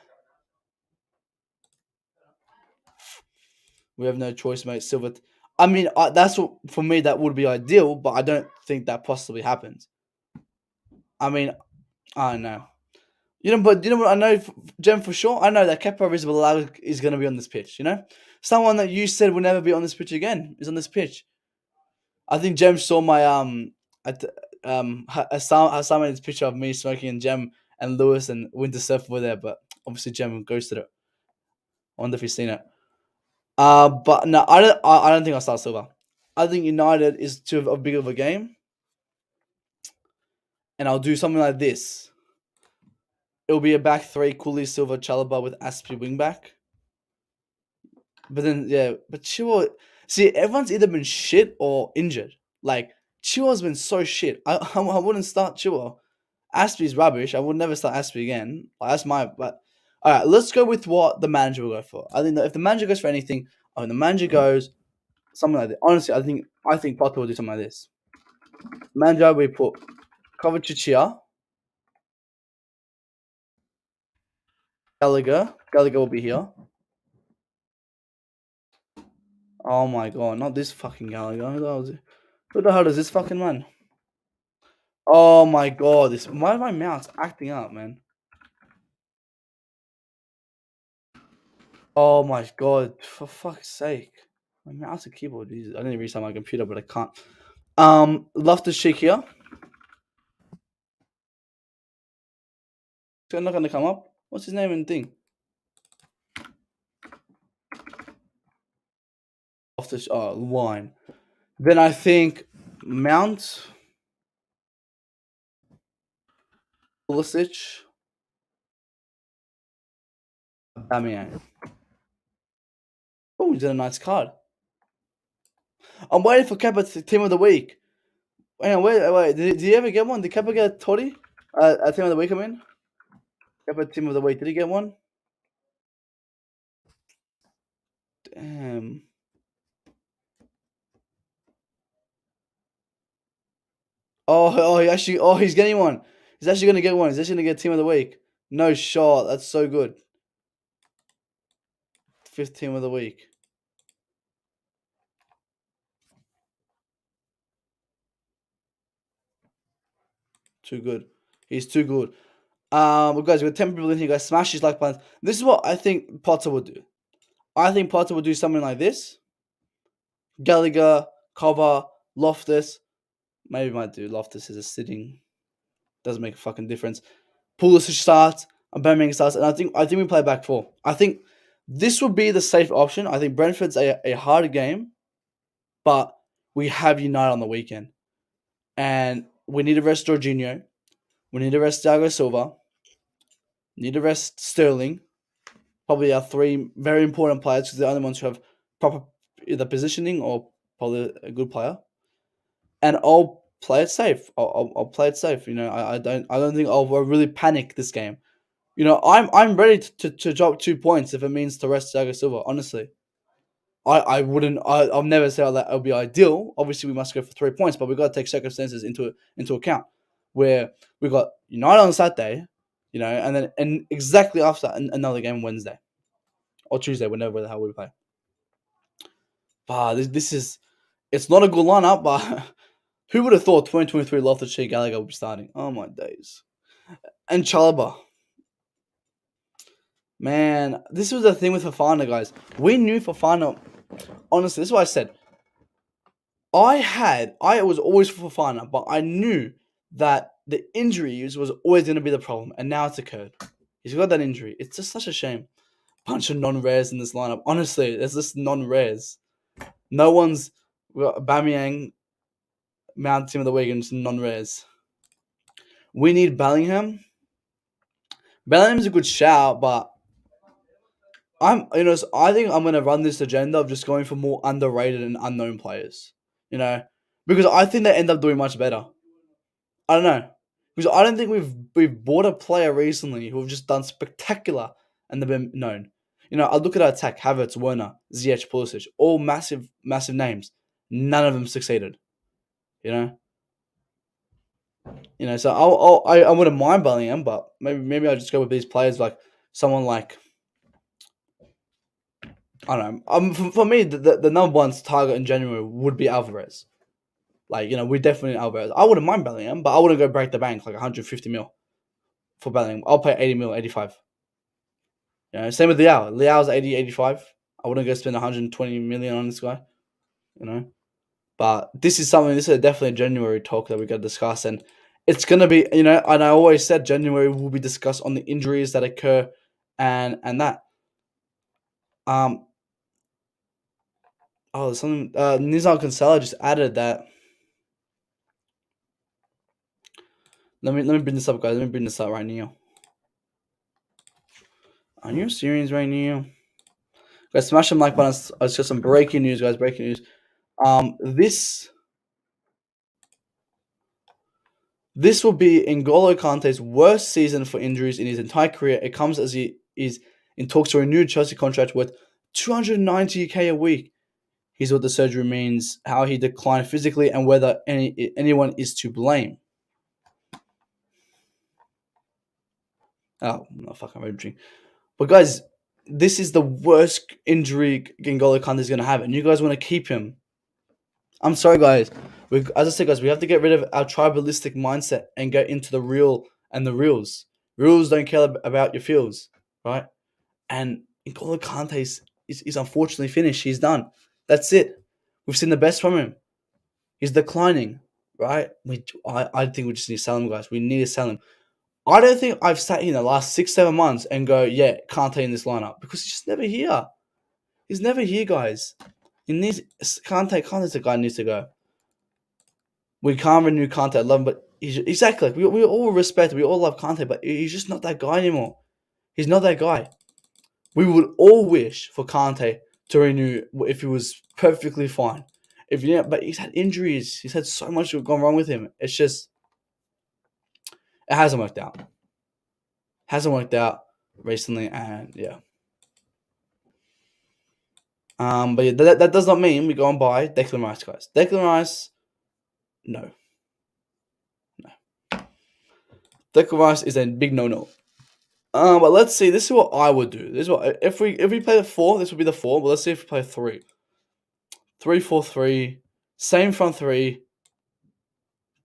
We have no choice, mate. Silva. I mean, that's what for me that would be ideal, but I don't think that possibly happens. I mean, I don't know. But you know what I know, Jem, for sure? I know that Kepa is going to be on this pitch, you know? Someone that you said will never be on this pitch again is on this pitch. I think Jem saw my Hassan's picture of me smoking and Jem and Lewis and Winter Surf were there, but obviously Jem ghosted it. I wonder if he's seen it. But no, I don't think I'll start Silva. I think United is too big of a game. And I'll do something like this. It'll be a back three, Cooley, Silva, Chalobah with Azpi wing back. But then, yeah, but Chilwell... See, everyone's either been shit or injured. Like, Chilwell's been so shit. I wouldn't start Chilwell. Azpi's rubbish. I would never start Azpi again. That's my... But all right, let's go with what the manager will go for. I think that if the manager goes for anything, the manager goes something like that. Honestly, I think Potter will do something like this. Manager, we put Kovacic here. Gallagher will be here. Oh my god, not this fucking Gallagher. Who the hell is this fucking man? Oh my god, why are my mouse acting up, man? Oh my god, for fuck's sake. My mouse and keyboard, Jesus. I need to restart my computer, but I can't. Loftus-Cheek here. It's not gonna come up. What's his name and thing? Line. Then I think Mount, Pulisic, Bamian. Oh, he did a nice card. I'm waiting for Kepa team of the week. Wait. Did he ever get one? Did Kepa get a Totti? A team of the week, I mean? Kepa team of the week. Did he get one? Damn. He's getting one. He's actually gonna get one. He's actually gonna get team of the week. No shot. That's so good. 5th team of the week. Too good. He's too good. Well, guys, we've got 10 people in here. Guys, smash these like buttons. This is what I think Potter would do. I think Potter would do something like this. Gallagher, cover, Loftus. Maybe might do Loftus as a sitting. Doesn't make a fucking difference. Pulisic starts, Aubameyang starts, and I think we play back four. I think this would be the safe option. I think Brentford's a hard game, but we have United on the weekend. And we need to rest Jorginho. We need to rest Thiago Silva. Need to rest Sterling. Probably our 3 very important players because they're the only ones who have proper either positioning or probably a good player. And I'll play it safe. I'll play it safe. I don't think I'll really panic this game. I'm ready to drop 2 points if it means to rest Thiago Silva. Honestly, I wouldn't. I'll never say that it'll be ideal. Obviously, we must go for 3 points, but we've got to take circumstances into account. Where we got United on Saturday, and exactly after another game Wednesday or Tuesday, whenever the hell we play. This is. It's not a good lineup, but who would have thought 2023 Loftus-Cheek Gallagher would be starting? Oh my days. And Chalobah. Man, this was the thing with Fofana, guys. We knew Fofana. Honestly, this is what I said. I was always for Fofana, but I knew that the injuries was always going to be the problem, and now it's occurred. He's got that injury. It's just such a shame. Bunch of non-rares in this lineup. Honestly, there's just non-rares. No one's got Bamiyang, Mount Team of the Week, and some non-rares. We need Bellingham. Bellingham's a good shout, but I think I'm gonna run this agenda of just going for more underrated and unknown players. Because I think they end up doing much better. I don't know. Because I don't think we've bought a player recently who have just done spectacular and they've been known. I look at our attack: Havertz, Werner, Ziyech, Pulisic, all massive, massive names. None of them succeeded. So I wouldn't mind Bellingham, but maybe I'll just go with these players like someone like I don't know. For me, the number one target in January would be Alvarez. We definitely need Alvarez. I wouldn't mind Bellingham, but I wouldn't go break the bank like 150 mil for Bellingham. I'll pay 80 mil, 85. Same with Leao. Leao's 80, 85. I wouldn't go spend 120 million on this guy. But this is definitely a January talk that we got to discuss, and it's gonna be, and I always said January will be discussed on the injuries that occur, and that. There's something. Nizam Cancelo just added that. Let me bring this up, guys. Let me bring this up right now. Are you serious right now? Guys, smash them like button. It's just some breaking news, guys. Breaking news. This will be N'Golo Kante's worst season for injuries in his entire career. It comes as he is in talks to a new Chelsea contract worth 290k a week. Here's what the surgery means, how he declined physically, and whether anyone is to blame. Oh, no, fuck, I'm reaching. But guys, this is the worst injury N'Golo Kante is going to have, and you guys want to keep him. I'm sorry, guys. As I said, guys, we have to get rid of our tribalistic mindset and get into the real and the reals. Reals don't care about your feels, right? And N'Golo Kante is unfortunately finished. He's done. That's it. We've seen the best from him. He's declining, right? I think we just need to sell him, guys. We need to sell him. I don't think I've sat here in the last 6-7 months and go, yeah, Kante in this lineup, because he's just never here. He's never here, guys. Kante's the guy who needs to go. We can't renew Kante. I love him, but exactly. We all respect, we all love Kante, but he's just not that guy anymore. He's not that guy. We would all wish for Kante to renew if he was perfectly fine. But he's had injuries. He's had so much gone wrong with him. It's just, it hasn't worked out. Hasn't worked out recently, and yeah. But yeah, that does not mean we go and buy Declan Rice, guys. Declan Rice, no. Declan Rice is a big no-no. But let's see. This is what I would do. This is what if we play the 4, this would be the 4. But let's see if we play 3. 3-4-3, same front 3.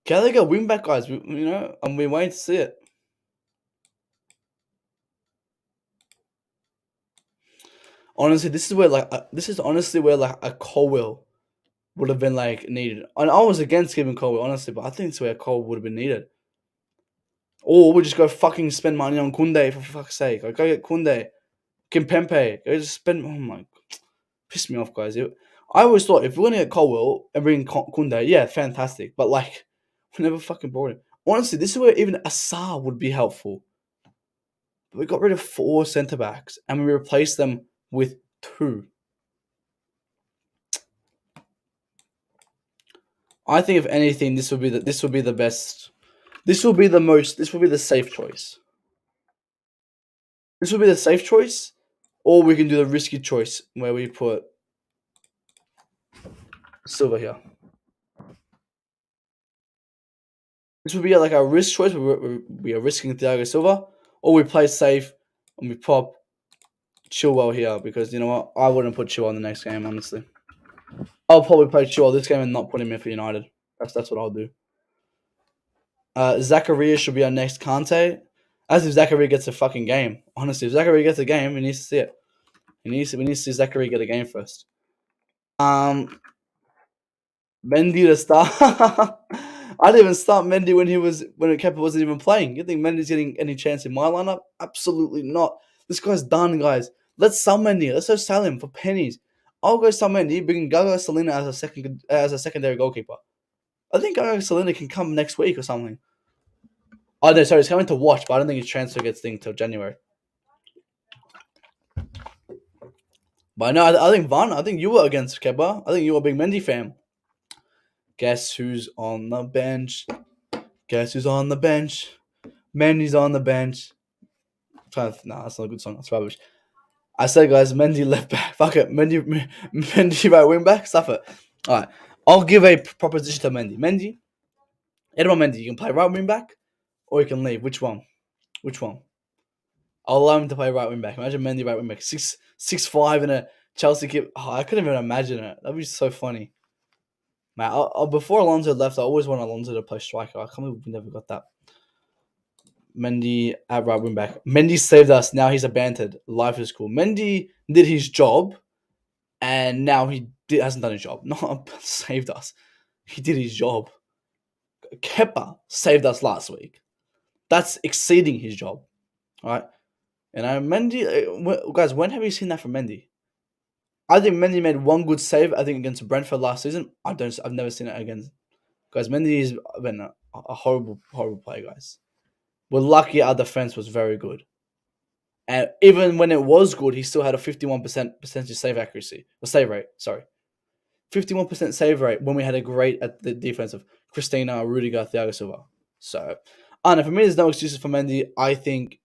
Gallagher wing back, guys. And we're waiting to see it. Honestly, this is honestly where a Colwell would have been needed. And I was against giving Colwell, honestly, but I think it's where Colwell would have been needed. Or we just go fucking spend money on Koundé, for fuck's sake. Go get Koundé. Kimpembe. Go just spend. Oh my God. Piss me off, guys. I always thought if we're going to get Colwell and bring Koundé, yeah, fantastic. But we never fucking brought him. Honestly, this is where even Assar would be helpful. But we got rid of 4 centre backs and we replaced them with 2. I think if anything, this will be the best. This will be the safe choice. This will be the safe choice, or we can do the risky choice where we put Silva here. This would be a risk choice where we are risking Thiago Silva, or we play safe and we pop Chilwell here, because you know what? I wouldn't put Chilwell in the next game, honestly. I'll probably play Chilwell this game and not put him in for United. That's what I'll do. Zakaria should be our next Kante. As if Zakaria gets a fucking game. Honestly, if Zakaria gets a game, we need to see it. We need to see Zakaria get a game first. Mendy to start. I didn't even start Mendy when Kepa wasn't even playing. You think Mendy's getting any chance in my lineup? Absolutely not. This guy's done, guys. Let's sell Mendy. Let's just sell him for pennies. I'll go sell Mendy, bring Gallagher Salina as a secondary goalkeeper. I think Gallagher Salina can come next week or something. Oh no, sorry, he's coming to watch, but I don't think his transfer gets thing till January. But no, I think you were against Kepa. I think you were a big Mendy fan. Guess who's on the bench? Guess who's on the bench? Mendy's on the bench. Nah, that's not a good song. That's rubbish. I said, guys, Mendy left back. Fuck it. Mendy right wing back. Stuff it. All right. I'll give a proposition to Mendy. Edouard Mendy, you can play right wing back or you can leave. Which one? I'll allow him to play right wing back. Imagine Mendy right wing back. 6'5" and a Chelsea kid. Oh, I couldn't even imagine it. That'd be so funny. Man, before Alonso left, I always wanted Alonso to play striker. I can't believe we never got that. Mendy at right wing back. Mendy saved us. Now he's abandoned. Life is cool. Mendy did his job, and now hasn't done his job. Not saved us. He did his job. Kepa saved us last week. That's exceeding his job. All right. And Mendy, guys, when have you seen that from Mendy? I think Mendy made one good save. I think against Brentford last season. I've never seen it against. Guys, Mendy has been a horrible player, guys. We're lucky our defense was very good. And even when it was good, he still had a 51% percentage save accuracy. Or save rate, sorry. 51% save rate when we had a great at the defense of Christina, Rudiger, Thiago Silva. So, I don't know. For me, there's no excuses for Mendy. I think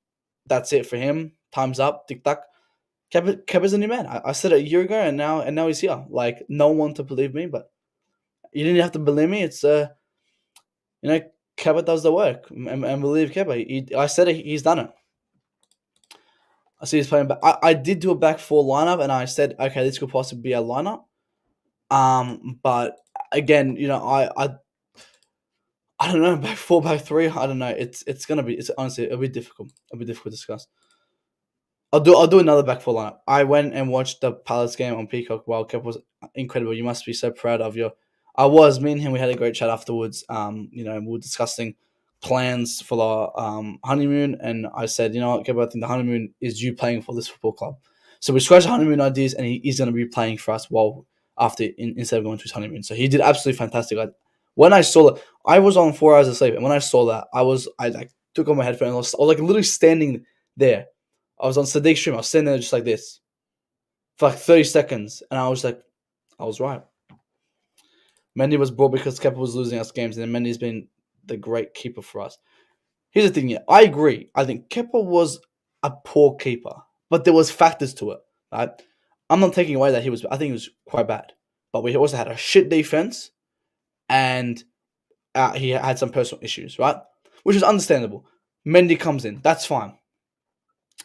that's it for him. Time's up. Tic-tac. Kepa's a new man. I said it a year ago, and now he's here. Like, no one to believe me, but you didn't have to believe me. It's, Kepa does the work. And believe Kepa. I said it. He's done it. I see he's playing back. I did do a back four lineup, and I said, okay, this could possibly be a lineup. But again, I don't know, back four, back three. I don't know. It's honestly it'll be difficult. It'll be difficult to discuss. I'll do another back four lineup. I went and watched the Palace game on Peacock. World Cup was incredible. You must be so proud of your. Me and him. We had a great chat afterwards. We were discussing plans for the honeymoon, and I said, you know what, Kepa, I think the honeymoon is you playing for this football club. So we scratched honeymoon ideas, and he's going to be playing for us instead of going to his honeymoon. So he did absolutely fantastic. When I saw that, I was on 4 hours of sleep, and when I saw that, I took off my headphones. I was literally standing there. I was on Sadiq's stream. I was standing there just like this for 30 seconds, and I was like, I was right. Mendy was brought because Kepa was losing us games, and then Mendy's been the great keeper for us. Here's the thing, yeah, I agree. I think Kepa was a poor keeper, but there was factors to it, right? I'm not taking away that I think he was quite bad, but we also had a shit defense, and he had some personal issues, right? Which is understandable. Mendy comes in, that's fine.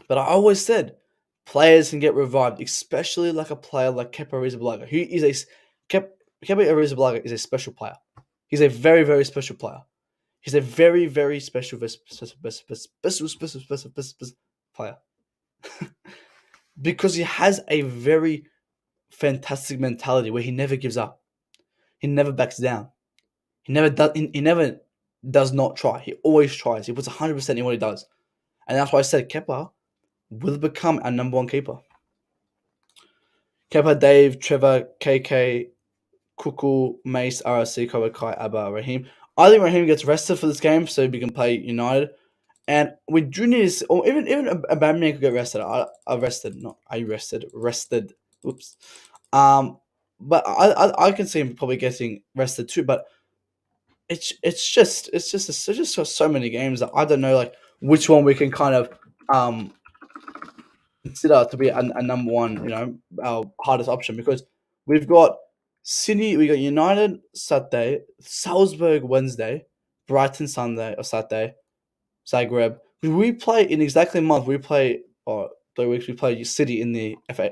But I always said, players can get revived, especially like a player like Kepa Arrizabalaga. Kepa Arrizabalaga is a special player. He's a very, very special player. He's a very, very special player. Because he has a very fantastic mentality where he never gives up. He never backs down. He never does not try. He always tries. He puts 100% in what he does. And that's why I said Kepa will become our number one keeper. Kepa, Dave, Trevor, KK, Kuku, Mace, RSC, Kai, Abba, Raheem. I think Raheem gets rested for this game so we can play United. And we do need to, or even Aubameyang could get rested. Rested. Oops. But I can see him probably getting rested too. But it's just so many games that I don't know like which one we can kind of consider to be a number one, our hardest option because we've got Sydney, we got United Saturday, Salzburg Wednesday, Brighton Sunday or Saturday, Zagreb. We play in exactly a month. We play 3 weeks. We play City in the FA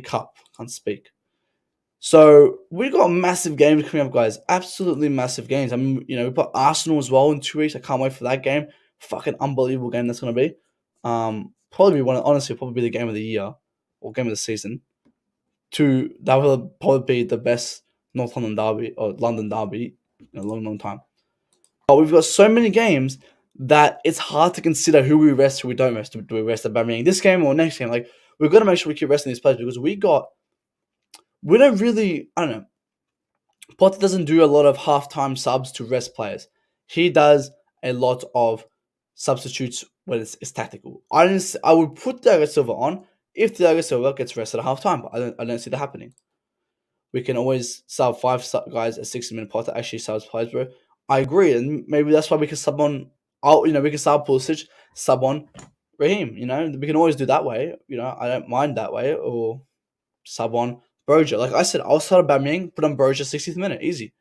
Cup. Can't speak. So we got massive games coming up, guys. Absolutely massive games. I mean, we've got Arsenal as well in 2 weeks. I can't wait for that game. Fucking unbelievable game that's gonna be. Probably be the game of the year or game of the season. That will probably be the best North London derby or London derby in a long, long time. But we've got so many games that it's hard to consider who we rest, who we don't rest. Do we rest Aubameyang this game or next game? Like, we've got to make sure we keep resting these players because we don't really, I don't know. Potter doesn't do a lot of halftime subs to rest players. He does a lot of substitutes when it's tactical. I would put Thiago Silva on if Thiago Silva gets rested at halftime, but I don't see that happening. We can always sub 5 guys at 60-minute. Potter actually subs players, bro. I agree, and maybe that's why we can sub on. We can sub Pulisic, sub on Raheem. We can always do that way. I don't mind that way, or sub on Broja. Like I said, I'll start Aubameyang, put on Broja 60th minute, easy.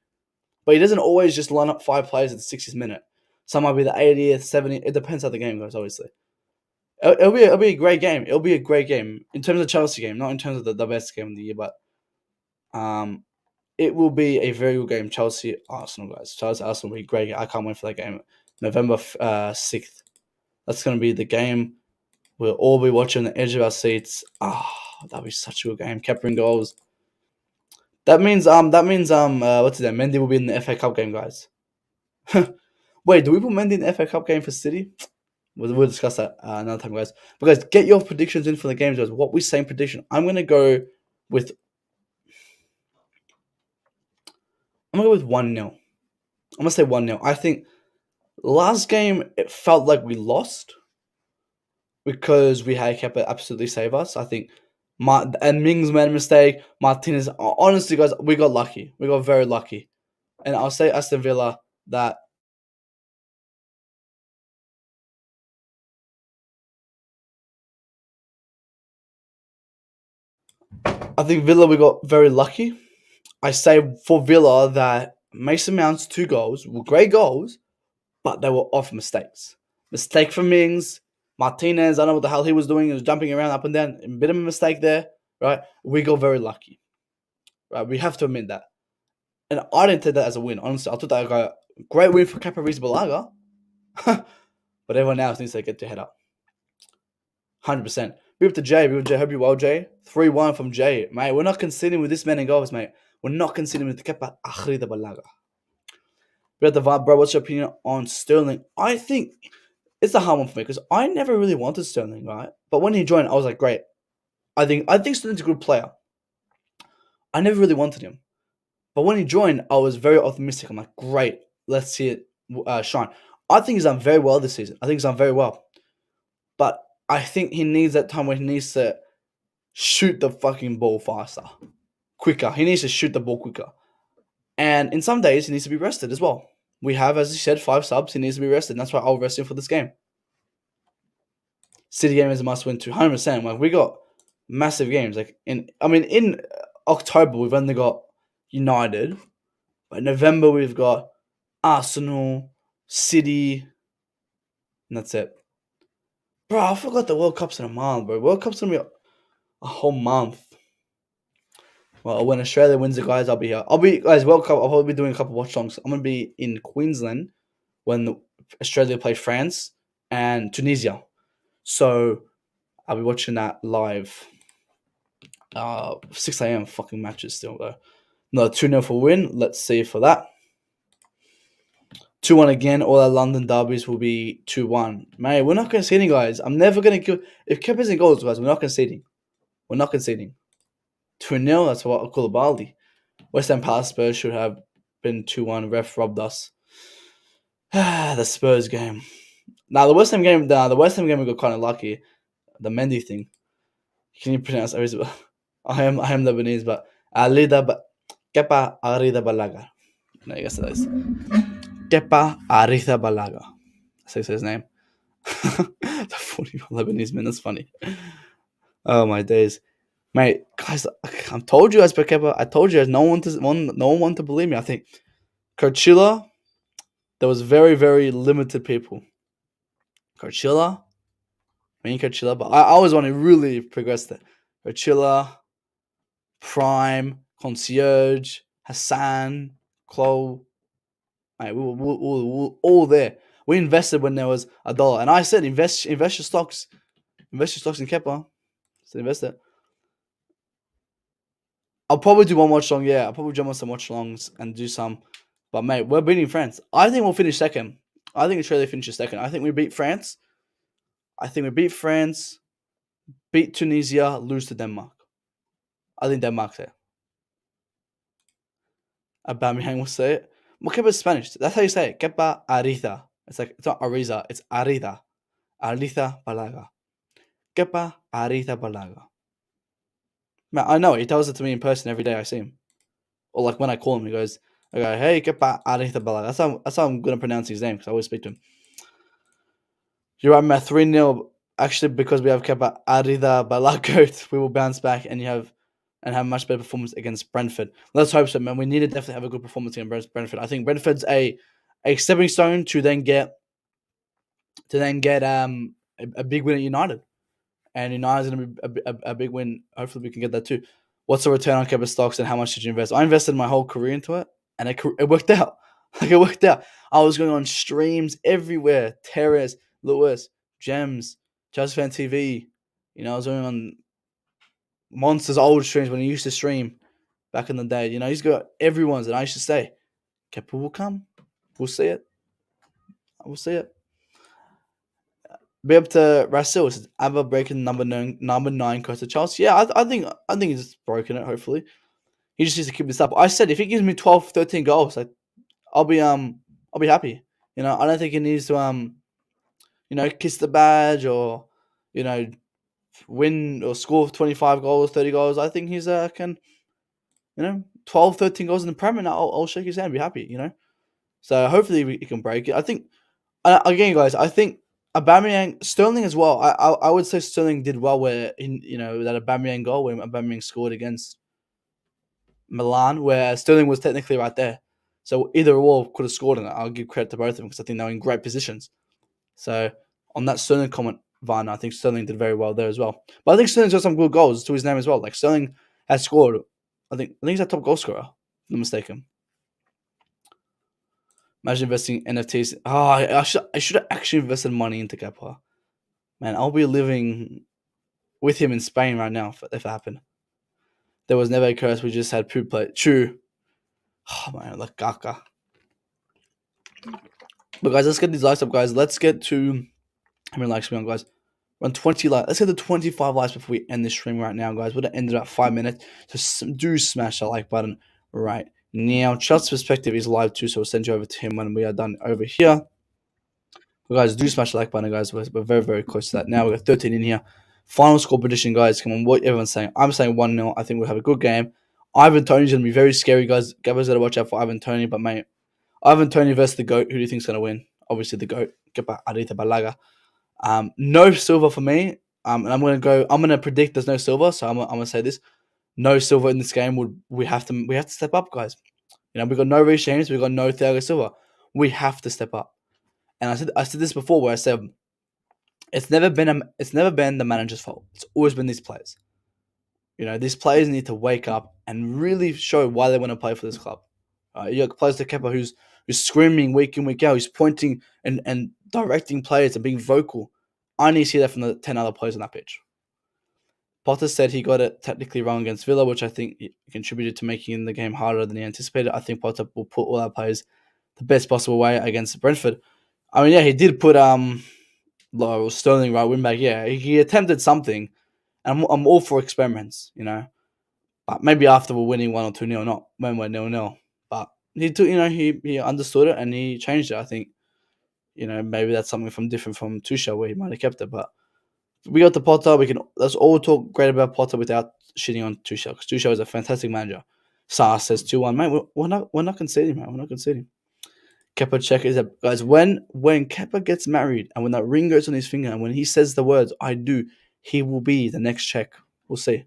But he doesn't always just line up 5 players at the 60th minute. Some might be the 80th, 70th. It depends how the game goes, obviously. It'll be a great game. It'll be a great game in terms of Chelsea game, not in terms of the best game of the year, but it will be a very good game. Chelsea Arsenal, guys. Chelsea Arsenal will be a great game. I can't wait for that game. November 6th. That's going to be the game. We'll all be watching the edge of our seats. That'll be such a good game. Kepa in goals. That means what's his name? Mendy will be in the FA Cup game, guys. Wait, do we put Mendy in the FA Cup game for City? We'll discuss that another time, guys. But guys, get your predictions in for the games, guys. What we say in prediction. I'm gonna go with 1-0. I'm gonna say 1-0. I think last game it felt like we lost because we had Kepa absolutely save us. I think and Mings made a mistake. Martinez, honestly, guys, we got lucky. We got very lucky. And I'll say Aston Villa that I think Villa we got very lucky. I say for Villa that Mason Mount's 2 goals were great goals, but they were off mistakes. Mistake from Mings, Martinez, I don't know what the hell he was doing. He was jumping around up and down. A bit of a mistake there, right? We got very lucky. Right? We have to admit that. And I didn't take that as a win. Honestly, I thought that was a great win for Kepa Arrizabalaga. But everyone else needs to get their head up. 100%. Be up to Jay. Hope you well, Jay. 3-1 from Jay. Mate, we're not conceding with this many goals, mate. We're not conceding with Kepa Arrizabalaga. Be at the vibe, bro. What's your opinion on Sterling? I think it's a hard one for me because I never really wanted Sterling, right? But when he joined, I was like, great. I think Sterling's a good player. I never really wanted him. But when he joined, I was very optimistic. I'm like, great. Let's see it shine. I think he's done very well this season. I think he's done very well. But I think he needs that time where he needs to shoot the fucking ball faster. Quicker. He needs to shoot the ball quicker. And in some days, he needs to be rested as well. We have, as you said, 5 subs. He needs to be rested. And that's why I'll rest him for this game. City game is a must-win too. 100%. Like, we got massive games. In October, we've only got United. But in November, we've got Arsenal, City, and that's it. Bro, I forgot the World Cup's in a month, bro. World Cup's going to be a whole month. Well, when Australia wins it, guys, I'll be here. World Cup, I'll probably be doing a couple of watch songs. I'm going to be in Queensland when Australia play France and Tunisia. So, I'll be watching that live. 6 a.m. fucking matches still, though. Another 2-0 for win. Let's see for that. 2-1 again. All our London derbies will be 2-1. Mate, we're not conceding, guys. I'm never going to give... If Kepa's in goals, guys, we're not conceding. 2-0, that's what I'll call a Baldi. West Ham Palace Spurs should have been 2-1. Ref robbed us. The Spurs game. Now, the West Ham game we got kind of lucky. The Mendy thing. Can you pronounce it? I am Lebanese, but Kepa Arrizabalaga. No, I guess it is. Kepa Arrizabalaga. That's his name. The 40 Lebanese man, that's funny. Oh my days. Mate, guys, I told you guys about Kepa. I told you guys no one wanted to believe me. I think Cucurella, there was very, very limited people. Cucurella, but I always want to really progress that. Cucurella, Prime, Concierge, Hassan, Chloe. Mate, we were all there. We invested when there was $1. And I said, invest your stocks. Invest your stocks in Kepa. So invest it. I I'll probably do one watch long. Yeah, I'll probably jump on some watch longs and do some. But mate, we're beating France. I think we'll finish second. I think Australia finishes second. I think we beat France. Beat Tunisia, lose to Denmark. I think Denmark's there. Aubameyang will say it. Well, Kepa's Spanish. That's how you say it. Kepa Ariza. It's not Ariza. It's Arida. Ariza Balaga. Kepa Ariza Balaga. Man, I know it. He tells it to me in person every day I see him. Or like when I call him, I go, hey, Kepa Ariza Balaga. That's how I'm going to pronounce his name because I always speak to him. You're right, Matt. 3-0. Actually, because we have Kepa Arida Balaga, we will bounce back and have a much better performance against Brentford. Let's hope so, man. We need to definitely have a good performance against Brentford. I think Brentford's a stepping stone to then get a big win at United. And United's going to be a big win. Hopefully we can get that too. What's the return on Kepa stocks and how much did you invest? I invested my whole career into it and it worked out. It worked out. I was going on streams everywhere. Terrace, Lewis, Gems, Just Fan TV. I was going on Monster's old streams when he used to stream back in the day. He's got everyone's, and I used to say, Kepa will come. We'll see it. We'll see it. Be up to Rasil. Says Abba breaking number 9 Kante Chelsea. Yeah, I think he's broken it. Hopefully, he just needs to keep this up. I said if he gives me 12, 13 goals, I'll be happy. I don't think he needs to kiss the badge or win or score 25 goals, 30 goals. I think he's can 12, 13 goals in the Prem, and I'll shake his hand and be happy. So hopefully he can break it. I think again, guys. I think Aubameyang, Sterling as well. I would say Sterling did well where that Aubameyang goal when Aubameyang scored against Milan, where Sterling was technically right there. So either or could have scored in it. I'll give credit to both of them because I think they were in great positions. So on that Sterling comment, Van, I think Sterling did very well there as well. But I think Sterling's got some good goals to his name as well. Like Sterling has scored. I think he's a top goal scorer. If I'm not mistaken. Imagine investing in NFTs. I should have actually invested money into Kepa. Man, I'll be living with him in Spain right now if it happened. There was never a curse. We just had poop play. True. Oh man, like Kaka. But guys, let's get these likes up, guys. Let's get to how many likes we on, guys? We're on 20 likes. Let's get to 25 likes before we end this stream right now, guys. We're gonna end about 5 minutes. So do smash that like button right now. Chelsea's perspective is live too, so we'll send you over to him when we are done over here. But guys, do smash the like button, guys. We're very, very close to that. Now we've got 13 in here. Final score prediction, guys. Come on, what everyone's saying. I'm saying 1-0. I think we'll have a good game. Ivan Toney's going to be very scary, guys. Gabba's got to watch out for Ivan Toney. But, mate, Ivan Toney versus the GOAT. Who do you think's going to win? Obviously, the GOAT. Kepa Arita Balaga. No silver for me. And I'm going to predict there's no silver. So I'm going to say this. No silver in this game. We have to step up, guys. We've got no Reece James. We've got no Thiago Silva. We have to step up. And I said this before where I said it's never been the manager's fault. It's always been these players. These players need to wake up and really show why they want to play for this club. You got players like Kepa who's screaming week in, week out. He's pointing and directing players and being vocal. I need to see that from the 10 other players on that pitch. Potter said he got it technically wrong against Villa, which I think contributed to making the game harder than he anticipated. I think Potter will put all our players the best possible way against Brentford. I mean, yeah, he did put Sterling right wing back. Yeah, he attempted something, and I'm all for experiments, But maybe after we're winning 1 or 2-0, not when we're 0-0. But he took, he understood it and he changed it. I think, maybe that's something different from Tuchel where he might have kept it. But we got the Potter. Let's all talk great about Potter without shitting on Tuchel because Tuchel is a fantastic manager. Sar says 2-1, mate. We're not conceding, man. We're not conceding. Kepa check is up, guys. When Kepa gets married and when that ring goes on his finger and when he says the words "I do," he will be the next check. We'll see.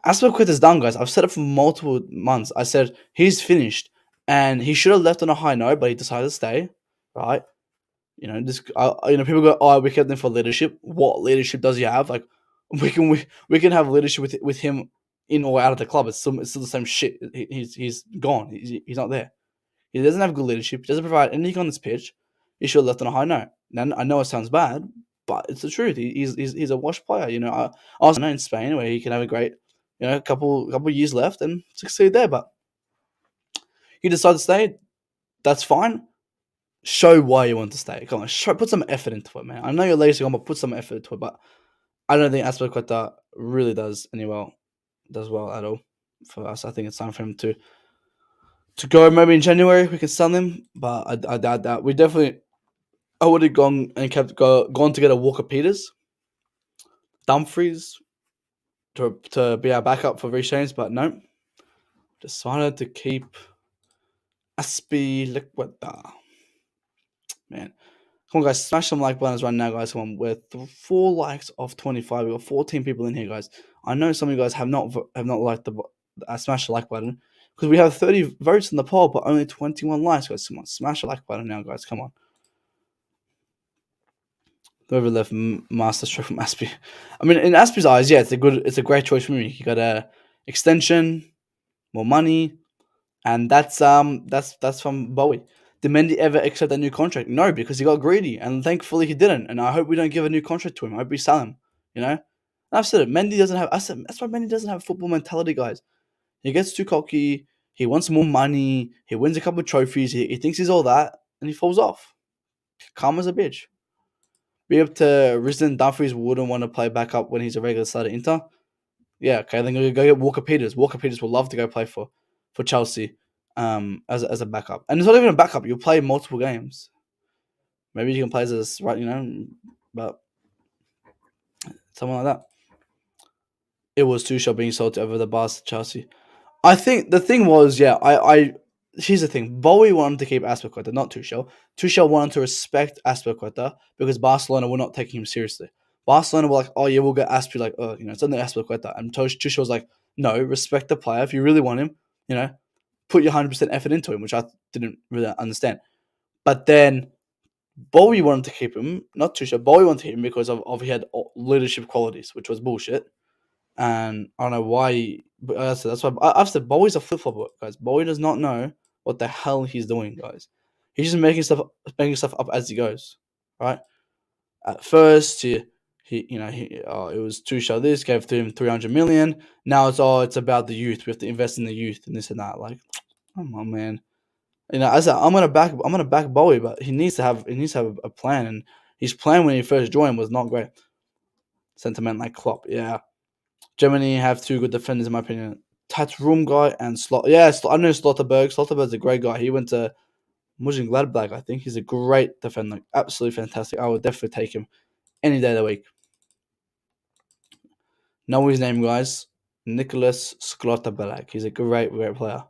Azpi is done, guys. I've said it for multiple months. I said he's finished and he should have left on a high note, but he decided to stay. Right? People go, "Oh, we kept him for leadership." What leadership does he have? Like, we can have leadership with him in or out of the club. It's still the same shit. He's gone. He's not there. He doesn't have good leadership. He doesn't provide anything on this pitch. He should have left on a high note. Now, I know it sounds bad, but it's the truth. He's a washed player. I also know in Spain where he can have a great a couple years left and succeed there. But you decide to stay, that's fine. Show why you want to stay. Come on, put some effort into it, man. I know you're lazy, but put some effort into it. But I don't think Azpilicueta really does well at all for us. I think it's time for him to go. Maybe in January we can sell him, but I doubt that. I would have gone and gone to get a Walker Peters, Dumfries to be our backup for Reece James, but no, decided to keep Azpilicueta. Man, come on, guys, smash some like buttons right now, guys. Come on, we're 4 likes off 25. We got 14 people in here, guys. I know some of you guys have not liked the smash the like button because we have 30 votes in the poll, but only 21 likes, guys. Come on, smash the like button now, guys. Come on. Whoever left master stroke from Azpi. I mean, in Azpi's eyes, yeah, it's a great choice for me. You got a extension, more money, and that's from Bowie. Did Mendy ever accept a new contract? No, because he got greedy, and thankfully he didn't. And I hope we don't give a new contract to him. I hope we sell him. And I've said it. Mendy doesn't have. That's why Mendy doesn't have football mentality, guys. He gets too cocky. He wants more money. He wins a couple of trophies. He thinks he's all that, and he falls off. Calm as a bitch. Be up to Resident Dumfries wouldn't want to play back up when he's a regular starter at Inter. Yeah, okay, then go get Walker Peters. Walker Peters will love to go play for Chelsea as a backup. And it's not even a backup. You'll play multiple games. Maybe you can play as right, but something like that. It was Tuchel being sold over the bars to Chelsea. I think the thing was, here's the thing. Bowie wanted to keep Azpilicueta, not Tuchel. Tuchel wanted to respect Azpilicueta because Barcelona were not taking him seriously. Barcelona were like, oh yeah, we'll get Azpi, like, it's only Azpilicueta. And Tuchel was like, no, respect the player. If you really want him, put your 100% effort into him, which I didn't really understand. But then Bowie wanted to keep him, not Tuchel. Bowie wanted to keep him because of he had leadership qualities, which was bullshit. And I don't know why. But that's why I've said Bowie's a flip flopper, guys. Bowie does not know what the hell he's doing, guys. He's just making stuff up as he goes, right? At first, it was Tuchel. This gave to him 300 million. Now it's about the youth. We have to invest in the youth and this and that. Like, come on, man. I said I'm gonna back Bowie, but he needs to have a plan. And his plan when he first joined was not great. Sentiment like Klopp, yeah. Germany have 2 good defenders, in my opinion. Room guy and Slot. Yeah, I know Slotterberg. Slotterberg's a great guy. He went to Mönchengladbach, I think. He's a great defender. Absolutely fantastic. I would definitely take him any day of the week. Know his name, guys. Nicholas Schlotterbeck. He's a great player.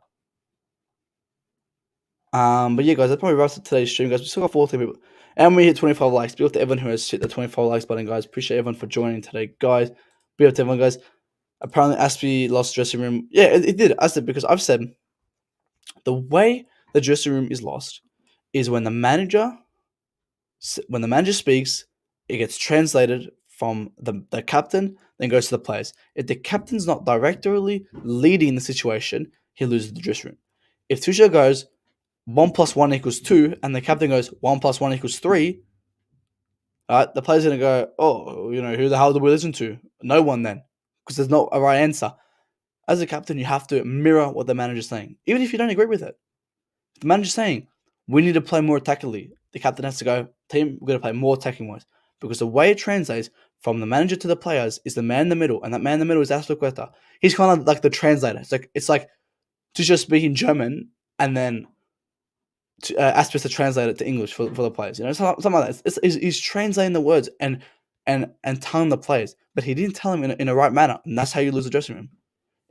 But yeah, guys, that probably wraps up today's stream, guys. We still got 14 people. And we hit 25 likes. Be up to everyone who has hit the 25 likes button, guys. Appreciate everyone for joining today, guys. Be up to everyone, guys. Apparently, Azpi lost dressing room. Yeah, it did. I said because I've said the way the dressing room is lost is when the manager speaks, it gets translated from the captain, then goes to the players. If the captain's not directly leading the situation, he loses the dressing room. If Tuchel goes 1 + 1 = 2, and the captain goes 1 + 1 = 3, the player's gonna go, oh, who the hell do we listen to? No one then, because there's not a right answer. As a captain, you have to mirror what the manager's saying, even if you don't agree with it. If the manager's saying, we need to play more attackingly, the captain has to go, team, we're going to play more attacking-wise. Because the way it translates from the manager to the players is the man in the middle, and that man in the middle is Azpilicueta. He's kind of like the translator. It's like Tuchel speaking German, and then Azpi to translate it to English for the players. Something like that. He's translating the words and telling the players, but he didn't tell them in a right manner, and that's how you lose the dressing room.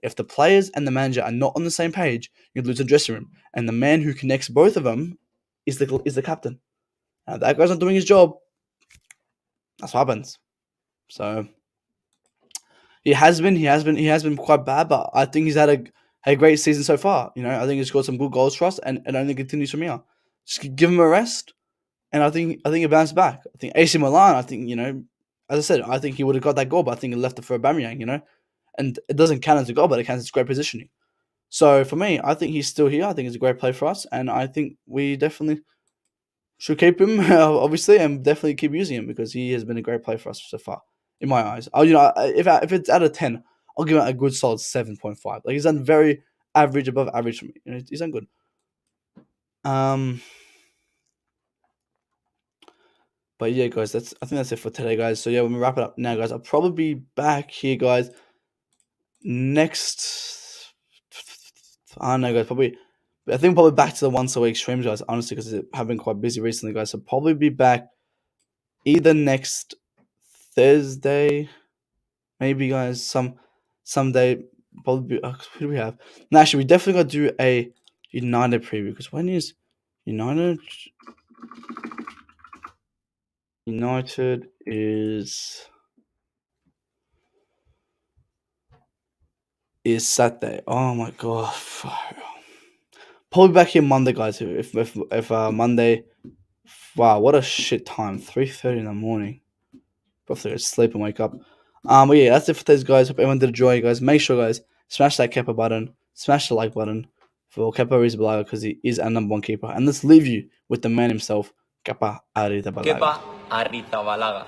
If the players and the manager are not on the same page, you lose the dressing room. And the man who connects both of them is the captain. Now, if that guy's not doing his job, that's what happens. So he has been quite bad, but I think he's had a great season so far. I think he's scored some good goals for us, and only continues from here. Just give him a rest, and I think he bounced back. I think AC Milan. I think as I said, I think he would have got that goal, but I think he left it for Aubameyang. And it doesn't count as a goal, but it counts as great positioning. So for me, I think he's still here. I think he's a great play for us, and I think we definitely should keep him, obviously, and definitely keep using him because he has been a great play for us so far, in my eyes. If it's out of 10, I'll give him a good solid 7.5. Like he's done very average, above average for me. He's done good. But yeah, guys, I think that's it for today, guys. So yeah, when we wrap it up now, guys, I'll probably be back here, guys. Next, I don't know, guys. I think probably back to the once a week streams, guys. Honestly, because I've been quite busy recently, guys. So probably be back either next Thursday, maybe, guys. Someday. Probably. Who do we have? No, actually, we definitely got to do a United preview because when is United? United is Saturday. Oh my god. Probably back here Monday, guys. If Monday, wow, what a shit time. 3:30 in the morning. Probably go to sleep and wake up. But yeah, that's it for today's, guys. Hope everyone did enjoy, you guys. Make sure, guys, smash that Kepa button, smash the like button for Kepa Arrizabalaga because he is our number one keeper. And let's leave you with the man himself, Kepa Arrizabalaga.